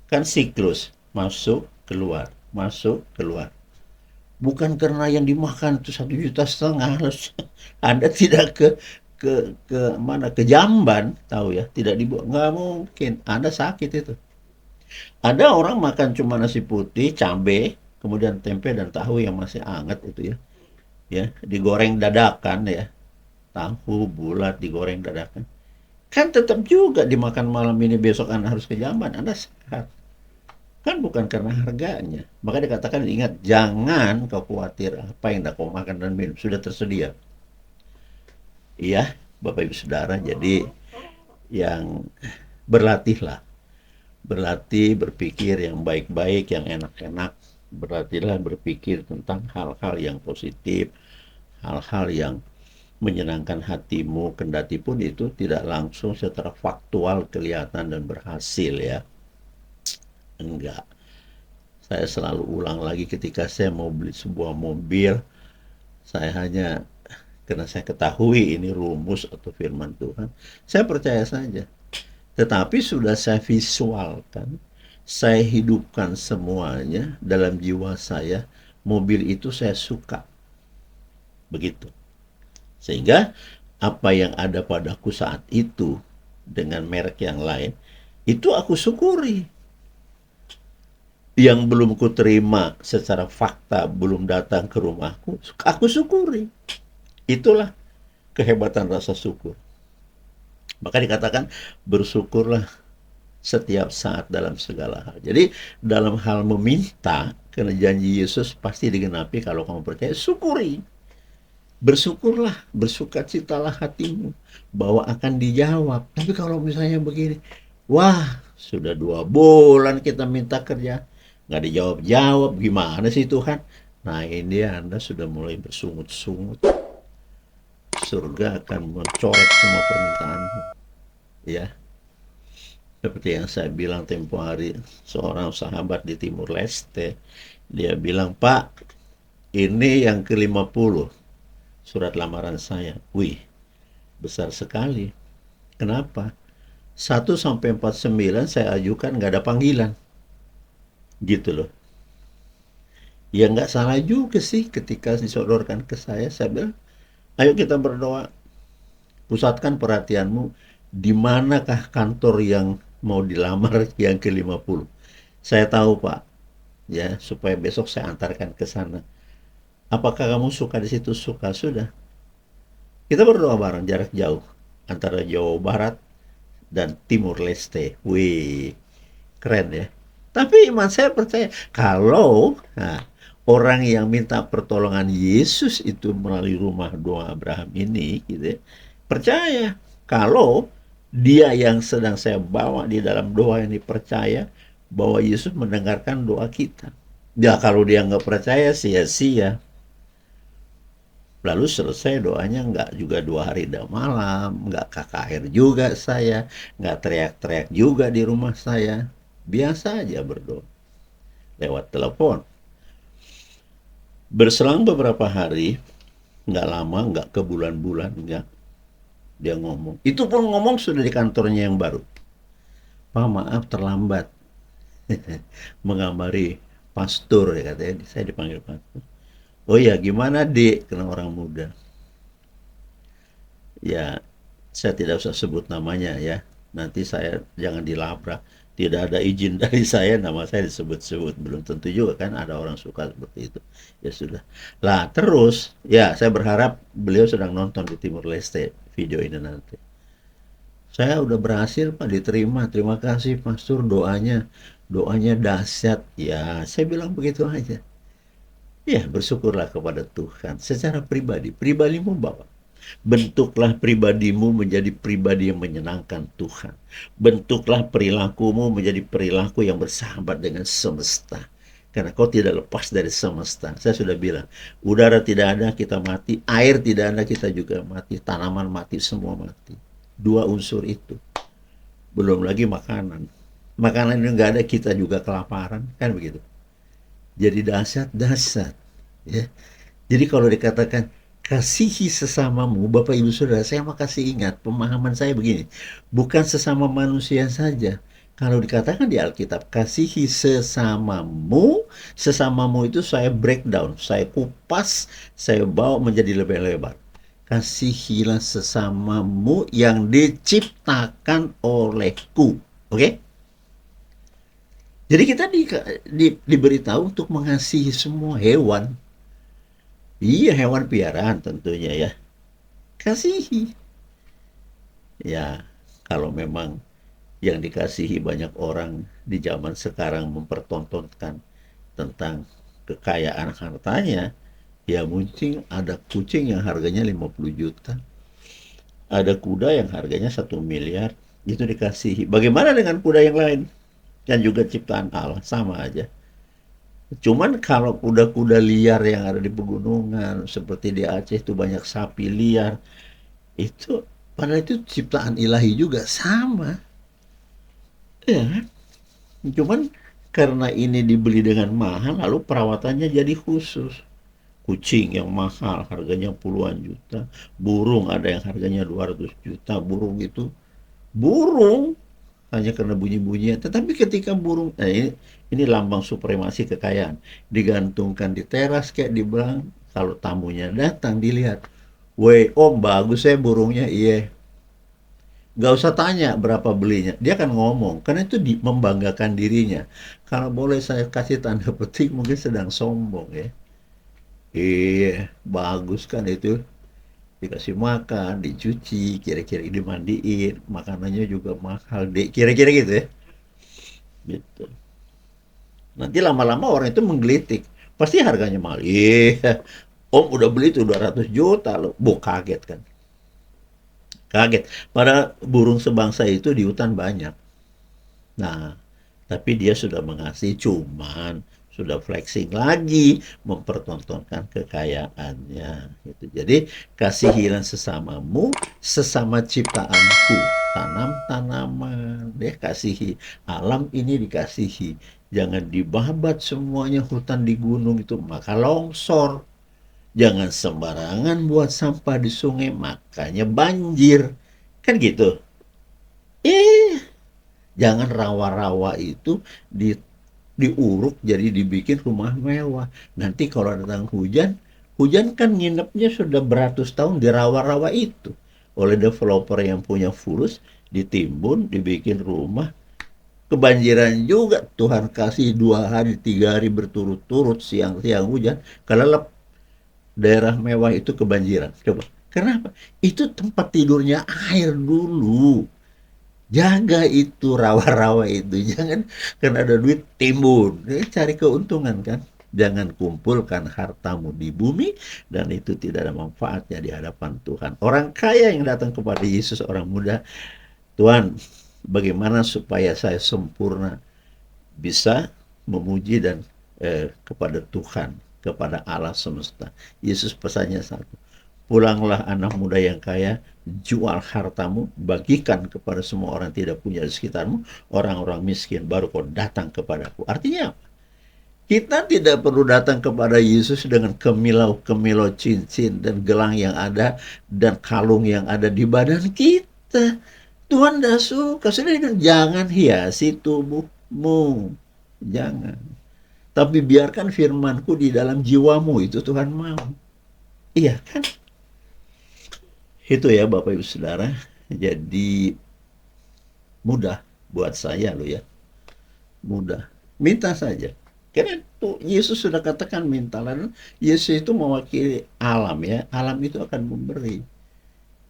Kan siklus, masuk, keluar, masuk, keluar. Bukan karena yang dimakan itu 1,5 juta, Anda tidak ke mana, ke jamban, tahu ya, tidak dibuang, nggak mungkin, Anda sakit itu. Ada orang makan cuma nasi putih, cabai, kemudian tempe dan tahu yang masih hangat itu ya, ya, digoreng dadakan ya, tahu bulat digoreng dadakan, kan tetap juga dimakan malam ini, besok Anda harus ke jamban, Anda sehat. Kan bukan karena harganya. Maka dikatakan, ingat, jangan kau khawatir apa yang kau makan dan minum, sudah tersedia. Iya, Bapak Ibu Saudara, jadi yang berlatihlah. Berlatih berpikir yang baik-baik, yang enak-enak. Berlatihlah berpikir tentang hal-hal yang positif, hal-hal yang menyenangkan hatimu, kendati pun itu tidak langsung secara faktual kelihatan dan berhasil ya. Enggak. Saya selalu ulang lagi, ketika saya mau beli sebuah mobil, saya hanya, karena saya ketahui ini rumus atau firman Tuhan, saya percaya saja. Tetapi sudah saya visualkan, saya hidupkan semuanya dalam jiwa saya, mobil itu saya suka. Begitu. Sehingga apa yang ada padaku saat itu dengan merek yang lain, itu aku syukuri. Yang belum kuterima secara fakta, belum datang ke rumahku, aku syukuri. Itulah kehebatan rasa syukur. Maka dikatakan, bersyukurlah setiap saat dalam segala hal. Jadi dalam hal meminta, karena janji Yesus pasti digenapi kalau kamu percaya, syukuri. Bersyukurlah, bersukacitalah hatimu bahwa akan dijawab. Tapi kalau misalnya begini, wah, sudah 2 bulan kita minta kerja, nggak dijawab-jawab, gimana sih Tuhan? Nah, ini Anda sudah mulai bersungut-sungut. Surga akan mencoret semua permintaanmu. Ya, seperti yang saya bilang tempo hari, seorang sahabat di Timur Leste, dia bilang, Pak, ini yang ke-50. surat lamaran saya. Wih, besar sekali. Kenapa? 1 sampai 49 saya ajukan nggak ada panggilan. Gitu loh. Ya nggak salah juga sih ketika disodorkan ke saya bilang, ayo kita berdoa, pusatkan perhatianmu, di manakah kantor yang mau dilamar yang ke-50. Saya tahu Pak, ya supaya besok saya antarkan ke sana. Apakah kamu suka di situ? Suka, sudah. Kita berdoa bareng jarak jauh antara Jawa Barat dan Timur Leste. Wih, keren ya. Tapi iman saya percaya kalau orang yang minta pertolongan Yesus itu melalui rumah doa Abraham ini, gitu ya, percaya kalau dia yang sedang saya bawa di dalam doa ini percaya bahwa Yesus mendengarkan doa kita. Ya kalau dia nggak percaya sia-sia. Lalu selesai doanya nggak juga 2 hari 2 malam, nggak KKR juga saya, nggak teriak-teriak juga di rumah saya. Biasa aja berdoa lewat telepon. Berselang beberapa hari, nggak lama, nggak ke bulan-bulan, nggak. Dia ngomong. Itu pun ngomong sudah di kantornya yang baru. Pak, maaf terlambat. Mengambari pastor, ya katanya. Saya dipanggil pastor. Oh ya, gimana dek? Kena orang muda. Ya, saya tidak usah sebut namanya ya. Nanti saya jangan dilabrak. Tidak ada izin dari saya, nama saya disebut-sebut. Belum tentu juga kan ada orang suka seperti itu. Ya sudah. Lah terus, ya saya berharap beliau sedang nonton di Timur Leste video ini nanti. Saya udah berhasil Pak diterima. Terima kasih Pastor doanya. Doanya dahsyat. Ya, saya bilang begitu aja. Ya, bersyukurlah kepada Tuhan secara pribadi. Pribadimu bawa. Bentuklah pribadimu menjadi pribadi yang menyenangkan Tuhan. Bentuklah perilakumu menjadi perilaku yang bersahabat dengan semesta. Karena kau tidak lepas dari semesta. Saya sudah bilang, udara tidak ada, kita mati. Air tidak ada, kita juga mati. Tanaman mati, semua mati. 2 unsur itu. Belum lagi makanan. Makanan yang nggak ada, kita juga kelaparan. Kan begitu. Jadi dahsyat-dahsyat. Ya. Jadi kalau dikatakan, kasihi sesamamu, Bapak Ibu Saudara, saya makasih ingat, pemahaman saya begini, bukan sesama manusia saja. Kalau dikatakan di Alkitab, kasihi sesamamu, sesamamu itu saya breakdown, saya kupas, saya bawa menjadi lebih lebar. Kasihilah sesamamu yang diciptakan olehku. Oke? Jadi kita diberitahu untuk mengasihi semua hewan. Iya, hewan piaraan tentunya ya. Kasihi. Ya, kalau memang yang dikasihi banyak orang di zaman sekarang mempertontonkan tentang kekayaan hartanya, ya mungkin ada kucing yang harganya 50 juta. Ada kuda yang harganya 1 miliar. Itu dikasihi. Bagaimana dengan kuda yang lain? Yang juga ciptaan Allah, sama aja. Cuman kalau kuda-kuda liar yang ada di pegunungan, seperti di Aceh itu banyak sapi liar, itu padahal itu ciptaan ilahi juga sama. Ya kan? Cuman karena ini dibeli dengan mahal, lalu perawatannya jadi khusus. Kucing yang mahal, harganya puluhan juta. Burung ada yang harganya 200 juta. Burung itu, burung hanya karena bunyi-bunyian. Tetapi ketika burung, ini lambang supremasi kekayaan, digantungkan di teras kayak di belang, kalau tamunya datang dilihat, weh om bagus ya burungnya, iya. Nggak usah tanya berapa belinya, dia akan ngomong, karena itu membanggakan dirinya. Kalau boleh saya kasih tanda petik, mungkin sedang sombong ya. Iya, bagus kan itu. Dikasih makan, dicuci, kira-kira dimandiin, makanannya juga mahal, deh. Kira-kira gitu ya. Gitu. Nanti lama-lama orang itu menggelitik. Pasti harganya mahal. Iya, om udah beli tuh 200 juta loh. Bu, kaget kan. Kaget. Para burung sebangsa itu di hutan banyak. Nah, tapi dia sudah mengasihi, cuman sudah flexing lagi, mempertontonkan kekayaannya. Gitu. Jadi, kasihilah sesamamu, sesama ciptaanku. Tanam tanaman, deh kasihi. Alam ini dikasihi. Jangan dibabat semuanya hutan di gunung itu, maka longsor. Jangan sembarangan buat sampah di sungai, makanya banjir. Kan gitu. Eh, jangan rawa-rawa itu diuruk jadi dibikin rumah mewah. Nanti kalau datang hujan, hujan kan nginepnya sudah beratus tahun di rawa-rawa itu. Oleh developer yang punya fulus, ditimbun, dibikin rumah, kebanjiran juga. Tuhan kasih 2 hari 3 hari berturut-turut siang-siang hujan, kelelep, daerah mewah itu kebanjiran. Coba kenapa? Itu tempat tidurnya air dulu. Jaga itu rawa-rawa itu, jangan karena ada duit timbun. Cari keuntungan kan. Jangan kumpulkan hartamu di bumi dan itu tidak ada manfaatnya di hadapan Tuhan. Orang kaya yang datang kepada Yesus, orang muda, Tuhan, bagaimana supaya saya sempurna bisa memuji dan kepada Tuhan, kepada Allah semesta. Yesus pesannya satu, pulanglah anak muda yang kaya, jual hartamu, bagikan kepada semua orang tidak punya di sekitarmu, orang-orang miskin, baru kau datang kepadaku. Artinya apa? Kita tidak perlu datang kepada Yesus dengan kemilau-kemilau cincin dan gelang yang ada dan kalung yang ada di badan kita. Tuhan tidak suka. Sudah, jangan hiasi tubuhmu. Jangan. Tapi biarkan firmanku di dalam jiwamu, itu Tuhan mau. Iya kan? Itu ya Bapak Ibu Saudara. Jadi mudah buat saya loh ya. Mudah. Minta saja. Karena itu Yesus sudah katakan mintalah. Yesus itu mewakili alam ya. Alam itu akan memberi.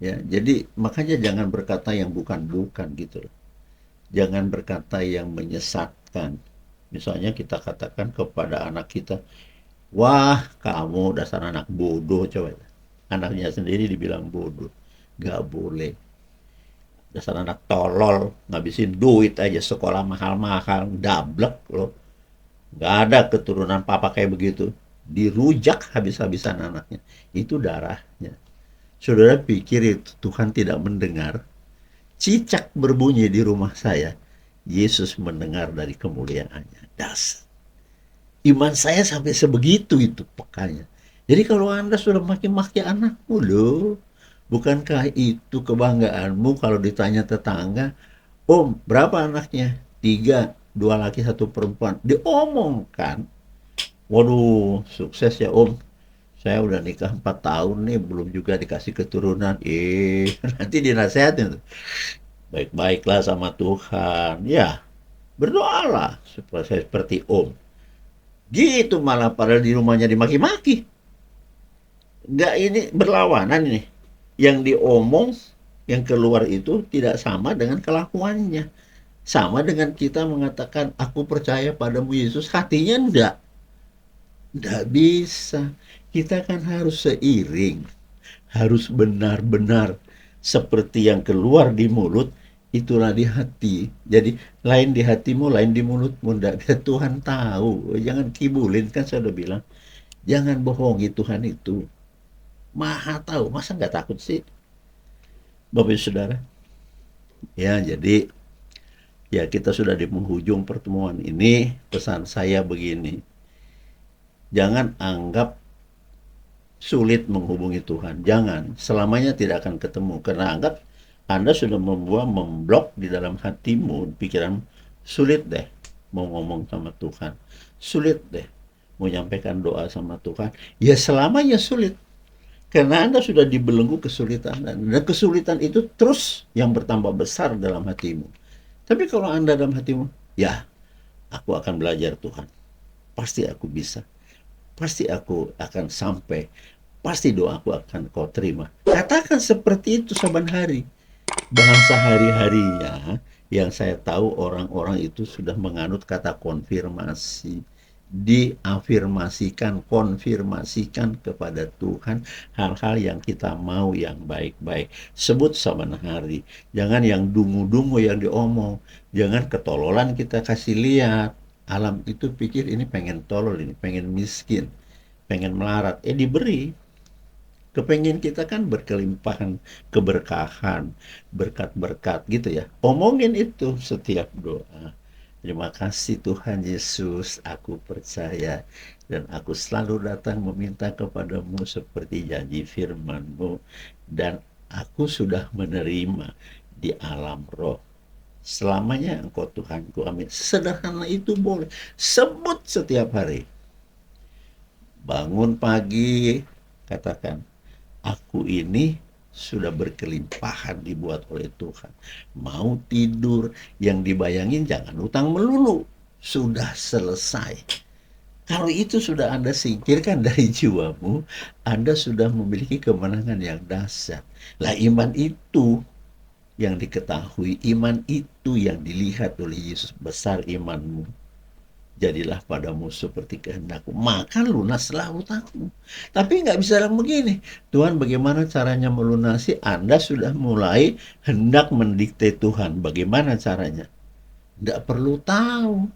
Ya, jadi makanya jangan berkata yang bukan-bukan gitu loh. Jangan berkata yang menyesatkan. Misalnya kita katakan kepada anak kita, wah kamu dasar anak bodoh, coba. Anaknya sendiri dibilang bodoh. Gak boleh. Dasar anak tolol, ngabisin duit aja sekolah mahal-mahal, dablek loh. Gak ada keturunan papa kayak begitu. Dirujak habis-habisan anaknya. Itu darahnya. Saudara pikir itu Tuhan tidak mendengar? Cicak berbunyi di rumah saya. Yesus mendengar dari kemuliaannya. Das. Iman saya sampai sebegitu itu pekanya. Jadi kalau Anda sudah maki-maki anakmu loh, bukankah itu kebanggaanmu kalau ditanya tetangga, Om, berapa anaknya? 3, 2 laki, 1 perempuan. Diomongkan, waduh, sukses ya Om. Saya udah nikah 4 tahun nih, belum juga dikasih keturunan. Nanti dinasehatin. Baik-baiklah sama Tuhan. Ya, berdoalah supaya saya seperti Om. Gitu malah padahal di rumahnya dimaki-maki. Nggak, ini berlawanan ini. Yang diomong, yang keluar itu tidak sama dengan kelakuannya. Sama dengan kita mengatakan, aku percaya padamu Yesus, hatinya enggak. Enggak bisa. Kita kan harus seiring. Harus benar-benar seperti yang keluar di mulut, itulah di hati. Jadi lain di hatimu, lain di mulutmu. Enggak, Tuhan tahu. Jangan kibulin, kan saya udah bilang. Jangan bohongi Tuhan itu. Maha tahu, masa nggak takut sih, Bapak Ibu Saudara? Ya, jadi ya kita sudah di penghujung pertemuan ini. Pesan saya begini, jangan anggap sulit menghubungi Tuhan. Jangan, selamanya tidak akan ketemu. Karena anggap Anda sudah membuat memblok di dalam hatimu, pikiran, sulit deh mau ngomong sama Tuhan. Sulit deh mau nyampaikan doa sama Tuhan. Ya selamanya sulit. Karena Anda sudah dibelenggu kesulitan. Dan kesulitan itu terus yang bertambah besar dalam hatimu. Tapi kalau Anda dalam hatimu, ya aku akan belajar Tuhan. Pasti aku bisa. Pasti aku akan sampai. Pasti doaku akan kau terima. Katakan seperti itu saban hari. Bahasa hari-harinya yang saya tahu orang-orang itu sudah menganut kata konfirmasi. Diafirmasikan, konfirmasikan kepada Tuhan hal-hal yang kita mau yang baik-baik. Sebut saban hari. Jangan yang dungu-dungu yang diomong. Jangan ketololan kita kasih lihat. Alam itu pikir ini pengen tolol, ini pengen miskin, pengen melarat. Diberi. Kepengen kita kan berkelimpahan, keberkahan, berkat-berkat gitu ya. Omongin itu setiap doa. Terima kasih Tuhan Yesus, aku percaya dan aku selalu datang meminta kepadamu seperti janji firman-Mu, dan aku sudah menerima di alam roh. Selamanya Engkau Tuhanku, amin. Sederhana itu boleh. Sebut setiap hari. Bangun pagi, katakan, aku ini sudah berkelimpahan dibuat oleh Tuhan. Mau tidur, yang dibayangin jangan utang melulu. Sudah selesai. Kalau itu sudah Anda singkirkan dari jiwamu, Anda sudah memiliki kemenangan yang dahsyat. Lah iman itu yang diketahui, iman itu yang dilihat oleh Yesus. Besar imanmu, jadilah padamu seperti kehendakku, maka lunaslah utangmu. Tapi nggak bisa bilang begini, Tuhan bagaimana caranya melunasi? Anda sudah mulai hendak mendikte Tuhan, bagaimana caranya? Nggak perlu tahu.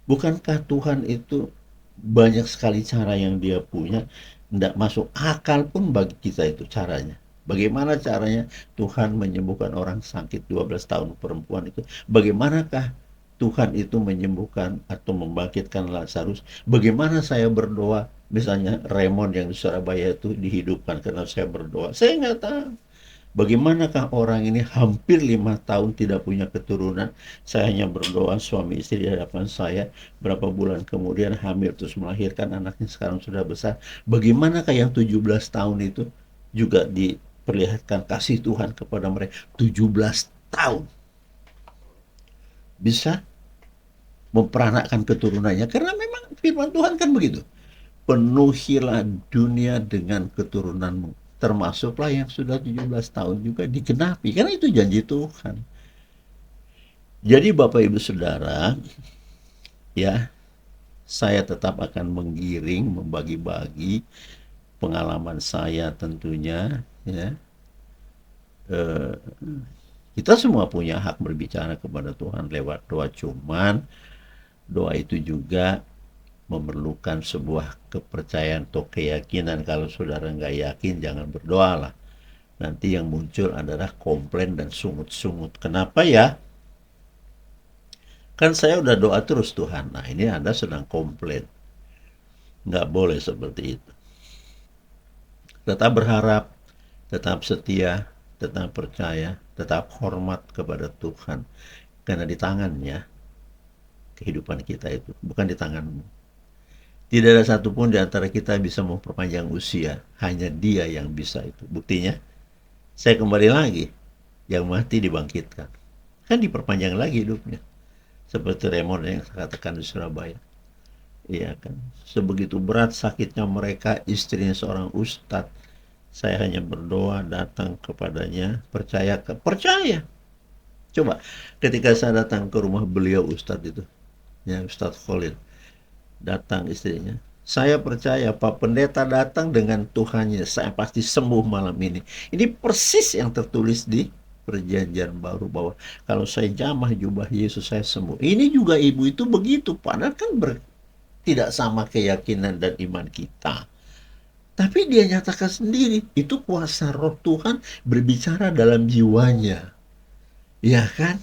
Bukankah Tuhan itu banyak sekali cara yang dia punya, nggak masuk akal pun bagi kita itu caranya. Bagaimana caranya Tuhan menyembuhkan orang sakit 12 tahun perempuan itu? Bagaimanakah Tuhan itu menyembuhkan atau membangkitkan Lazarus? Bagaimana saya berdoa, misalnya Raymond yang di Surabaya itu dihidupkan karena saya berdoa? Saya nggak tahu. Bagaimanakah orang ini hampir 5 tahun tidak punya keturunan? Saya hanya berdoa, suami istri di hadapan saya, berapa bulan kemudian hamil terus melahirkan, anaknya sekarang sudah besar. Bagaimanakah yang 17 tahun itu juga diperlihatkan kasih Tuhan kepada mereka? 17 tahun bisa memperanakkan keturunannya, karena memang firman Tuhan kan begitu. Penuhilah dunia dengan keturunanmu, termasuklah yang sudah 17 tahun juga digenapi, karena itu janji Tuhan. Jadi Bapak Ibu Saudara, ya, saya tetap akan menggiring, membagi-bagi pengalaman saya tentunya, ya. Eh, kita semua punya hak berbicara kepada Tuhan lewat doa, cuman doa itu juga memerlukan sebuah kepercayaan atau keyakinan. Kalau saudara nggak yakin, jangan berdoa lah. Nanti yang muncul adalah komplain dan sungut-sungut. Kenapa ya? Kan saya udah doa terus Tuhan. Nah ini Anda sedang komplain. Nggak boleh seperti itu. Tetap berharap, tetap setia, tetap percaya, tetap hormat kepada Tuhan. Karena di tangannya kehidupan kita itu, bukan di tanganmu. Tidak ada satupun di antara kita bisa memperpanjang usia. Hanya Dia yang bisa itu. Buktinya, saya kembali lagi. Yang mati dibangkitkan. Kan diperpanjang lagi hidupnya. Seperti Raymond yang saya katakan di Surabaya. Iya kan. Sebegitu berat sakitnya mereka, istrinya seorang ustadz. Saya hanya berdoa, datang kepadanya, percaya. Coba, ketika saya datang ke rumah beliau ustadz itu, ya Ustadz Khalil, datang istrinya. Saya percaya Pak Pendeta datang dengan Tuhannya, saya pasti sembuh malam ini. Ini persis yang tertulis di perjanjian baru, bahwa kalau saya jamah jubah Yesus saya sembuh. Ini juga ibu itu begitu, padahal kan tidak sama keyakinan dan iman kita. Tapi dia nyatakan sendiri, itu kuasa roh Tuhan berbicara dalam jiwanya. Ya kan?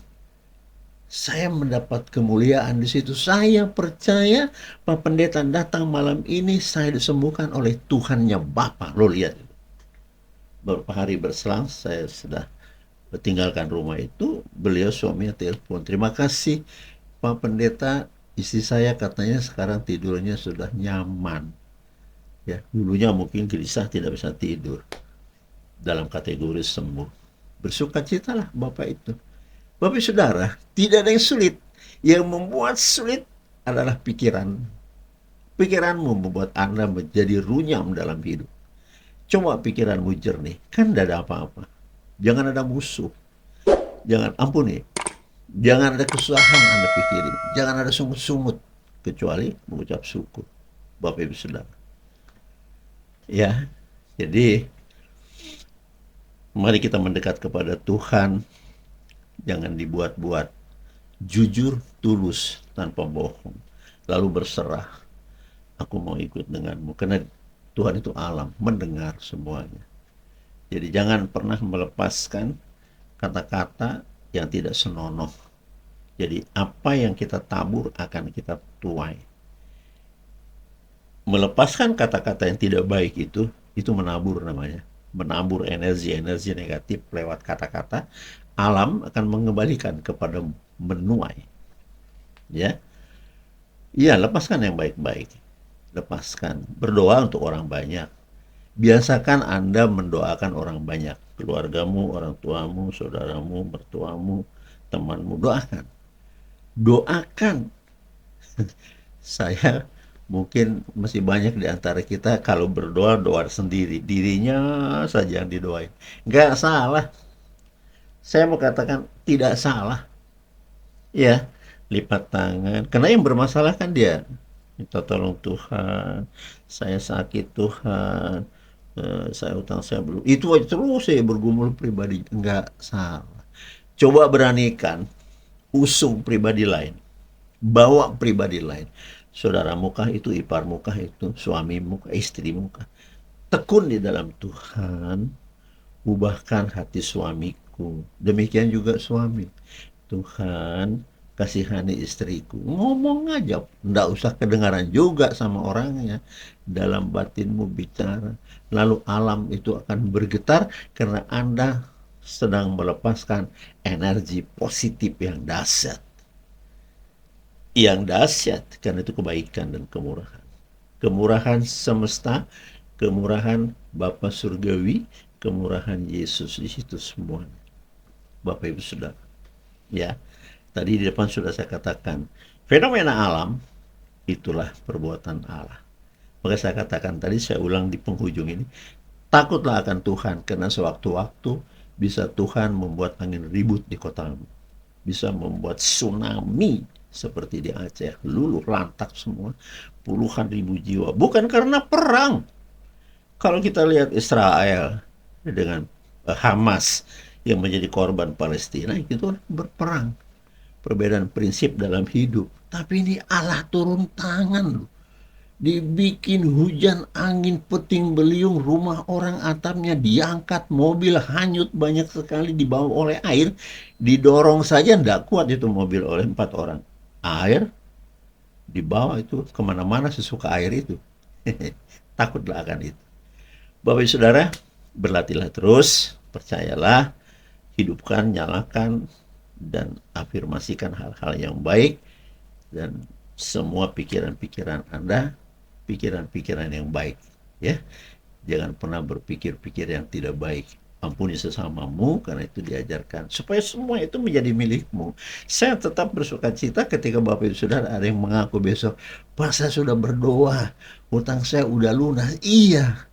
Saya mendapat kemuliaan di situ. Saya percaya Pak Pendeta datang malam ini, saya disembuhkan oleh Tuhannya Bapa. Lo lihat, beberapa hari berselang saya sudah tinggalkan rumah itu, beliau suaminya telepon, terima kasih Pak Pendeta, istri saya katanya sekarang tidurnya sudah nyaman. Ya, dulunya mungkin gelisah tidak bisa tidur, dalam kategori sembuh. Bersukacitalah Bapak itu. Bapak Saudara, tidak ada yang sulit. Yang membuat sulit adalah pikiran. Pikiranmu membuat Anda menjadi runyam dalam hidup. Coba pikiranmu jernih, kan tidak ada apa-apa. Jangan ada musuh. Jangan, ampuni. Jangan ada kesusahan Anda pikirin. Jangan ada sungut-sungut. Kecuali mengucap syukur. Bapak Ibu Saudara. Ya, jadi mari kita mendekat kepada Tuhan. Jangan dibuat-buat. Jujur, tulus, tanpa bohong. Lalu berserah. Aku mau ikut denganmu. Karena Tuhan itu alam, mendengar semuanya. Jadi jangan pernah melepaskan kata-kata yang tidak senonoh, Jadi apa yang kita tabur akan kita tuai. Melepaskan kata-kata yang tidak baik itu menabur namanya. Menabur energi-energi negatif lewat kata-kata, alam akan mengembalikan kepada menuai. Ya, iya, lepaskan yang baik-baik. Lepaskan. Berdoa untuk orang banyak. Biasakan Anda mendoakan orang banyak. Keluargamu, orang tuamu, saudaramu, mertuamu, temanmu. Doakan. Doakan. Saya mungkin masih banyak di antara kita kalau berdoa, doa sendiri. Dirinya saja yang didoain. Nggak salah. Saya mau katakan tidak salah. Ya, lipat tangan. Karena yang bermasalah kan dia. Minta tolong Tuhan, saya sakit Tuhan, saya utang saya belum. Itu aja terus saya bergumul pribadi. Enggak salah. Coba beranikan usung pribadi lain. Bawa pribadi lain. Saudaramu kah itu, iparmu kah itu, suamimu kah, istrimu kah. Tekun di dalam Tuhan, ubahkan hati suamiku. Demikian juga suami. Tuhan, kasihani istriku. Ngomong aja, nggak usah kedengaran juga sama orangnya. Dalam batinmu bicara. Lalu alam itu akan bergetar karena Anda sedang melepaskan energi positif yang dahsyat. Yang dahsyat, karena itu kebaikan dan kemurahan. Kemurahan semesta, kemurahan Bapa Surgawi, kemurahan Yesus di situ semuanya. Bapak Ibu Saudara. Ya, tadi di depan sudah saya katakan, fenomena alam itulah perbuatan Allah. Maka saya katakan tadi, saya ulang di penghujung ini, takutlah akan Tuhan, karena sewaktu-waktu bisa Tuhan membuat angin ribut di kotamu. Bisa membuat tsunami seperti di Aceh, luluh lantak semua, puluhan ribu jiwa. Bukan karena perang. Kalau kita lihat Israel dengan Hamas yang menjadi korban Palestina, itu berperang. Perbedaan prinsip dalam hidup. Tapi ini Allah turun tangan. Dibikin hujan, angin, puting beliung, rumah orang atapnya diangkat, mobil hanyut banyak sekali dibawa oleh air. Didorong saja tidak kuat itu mobil oleh 4 orang. Air dibawa itu kemana-mana sesuka air itu. Takutlah akan itu. Bapak Ibu Saudara, berlatihlah terus, percayalah, hidupkan, nyalakan, dan afirmasikan hal-hal yang baik, dan semua pikiran-pikiran Anda, pikiran-pikiran yang baik. Ya, jangan pernah berpikir-pikir yang tidak baik. Ampuni sesamamu, karena itu diajarkan. Supaya semua itu menjadi milikmu. Saya tetap bersuka cita ketika Bapak Ibu Saudara ada yang mengaku besok, Pak, saya sudah berdoa, hutang saya udah lunas. Iya,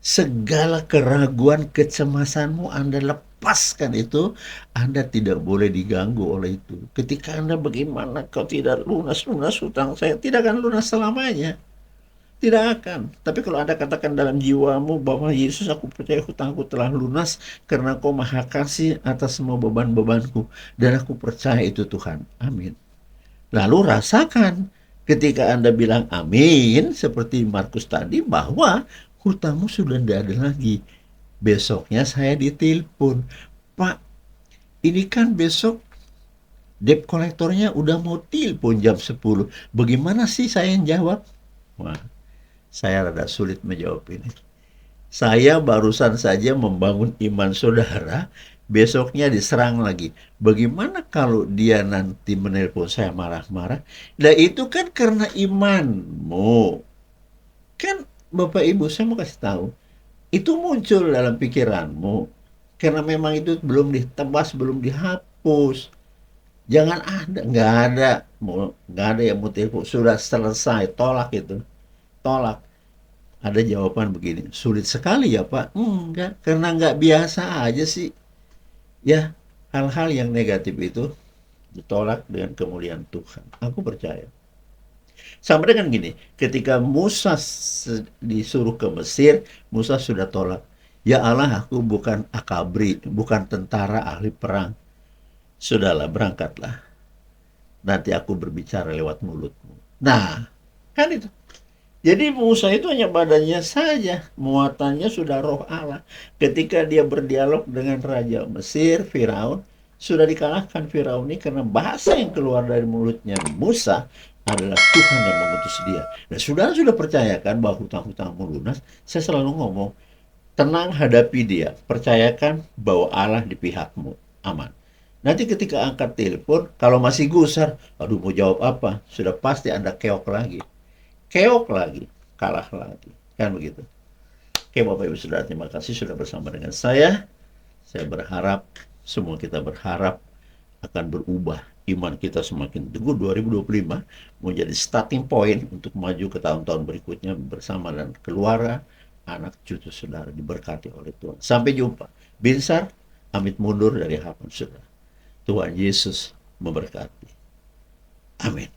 segala keraguan, kecemasanmu Anda lepaskan itu. Anda tidak boleh diganggu oleh itu. Ketika Anda bagaimana kau tidak lunas-lunas hutang saya, tidak akan lunas selamanya. Tidak akan. Tapi kalau Anda katakan dalam jiwamu bahwa Yesus, aku percaya hutangku telah lunas karena kau maha kasih atas semua beban-bebanku. Dan aku percaya itu Tuhan. Amin. Lalu rasakan ketika Anda bilang amin, seperti Markus tadi, bahwa hutangmu sudah tidak ada lagi. Besoknya saya ditelepon, Pak, ini kan besok debt kolektornya udah mau telepon jam 10. Bagaimana sih saya yang jawab? Wah, saya rada sulit menjawab ini. Saya barusan saja membangun iman saudara, besoknya diserang lagi. Bagaimana kalau dia nanti menelpon saya marah-marah? Nah itu kan karena imanmu. Kan Bapak Ibu, saya mau kasih tahu, itu muncul dalam pikiranmu. Karena memang itu belum ditebas, belum dihapus. Jangan ada, nggak ada yang mau telepon. Sudah selesai, tolak itu. Tolak. Ada jawaban begini, sulit sekali ya Pak. Enggak, karena nggak biasa aja sih. Ya, hal-hal yang negatif itu ditolak dengan kemuliaan Tuhan. Aku percaya. Sama dengan gini, ketika Musa disuruh ke Mesir, Musa sudah tolak. Ya Allah, aku bukan akabri, bukan tentara ahli perang. Sudahlah, berangkatlah. Nanti aku berbicara lewat mulutmu. Nah, kan itu. Jadi Musa itu hanya badannya saja, muatannya sudah roh Allah. Ketika dia berdialog dengan Raja Mesir, Firaun, sudah dikalahkan Firaun ini karena bahasa yang keluar dari mulutnya Musa adalah Tuhan yang mengutus dia. Dan saudara sudah percayakan bahwa hutang-hutangmu lunas. Saya selalu ngomong, tenang hadapi dia. Percayakan bahwa Allah di pihakmu. Aman. Nanti ketika angkat telepon, kalau masih gusar, aduh mau jawab apa? Sudah pasti Anda keok lagi. Keok lagi. Kalah lagi. Kan begitu. Oke Bapak Ibu Saudara, terima kasih sudah bersama dengan saya. Saya berharap, semua kita berharap akan berubah. Iman kita semakin teguh. 2025 menjadi starting point untuk maju ke tahun-tahun berikutnya bersama dan keluarga, anak cucu saudara diberkati oleh Tuhan. Sampai jumpa. Binsar, amit mundur dari harapan saudara. Tuhan Yesus memberkati. Amin.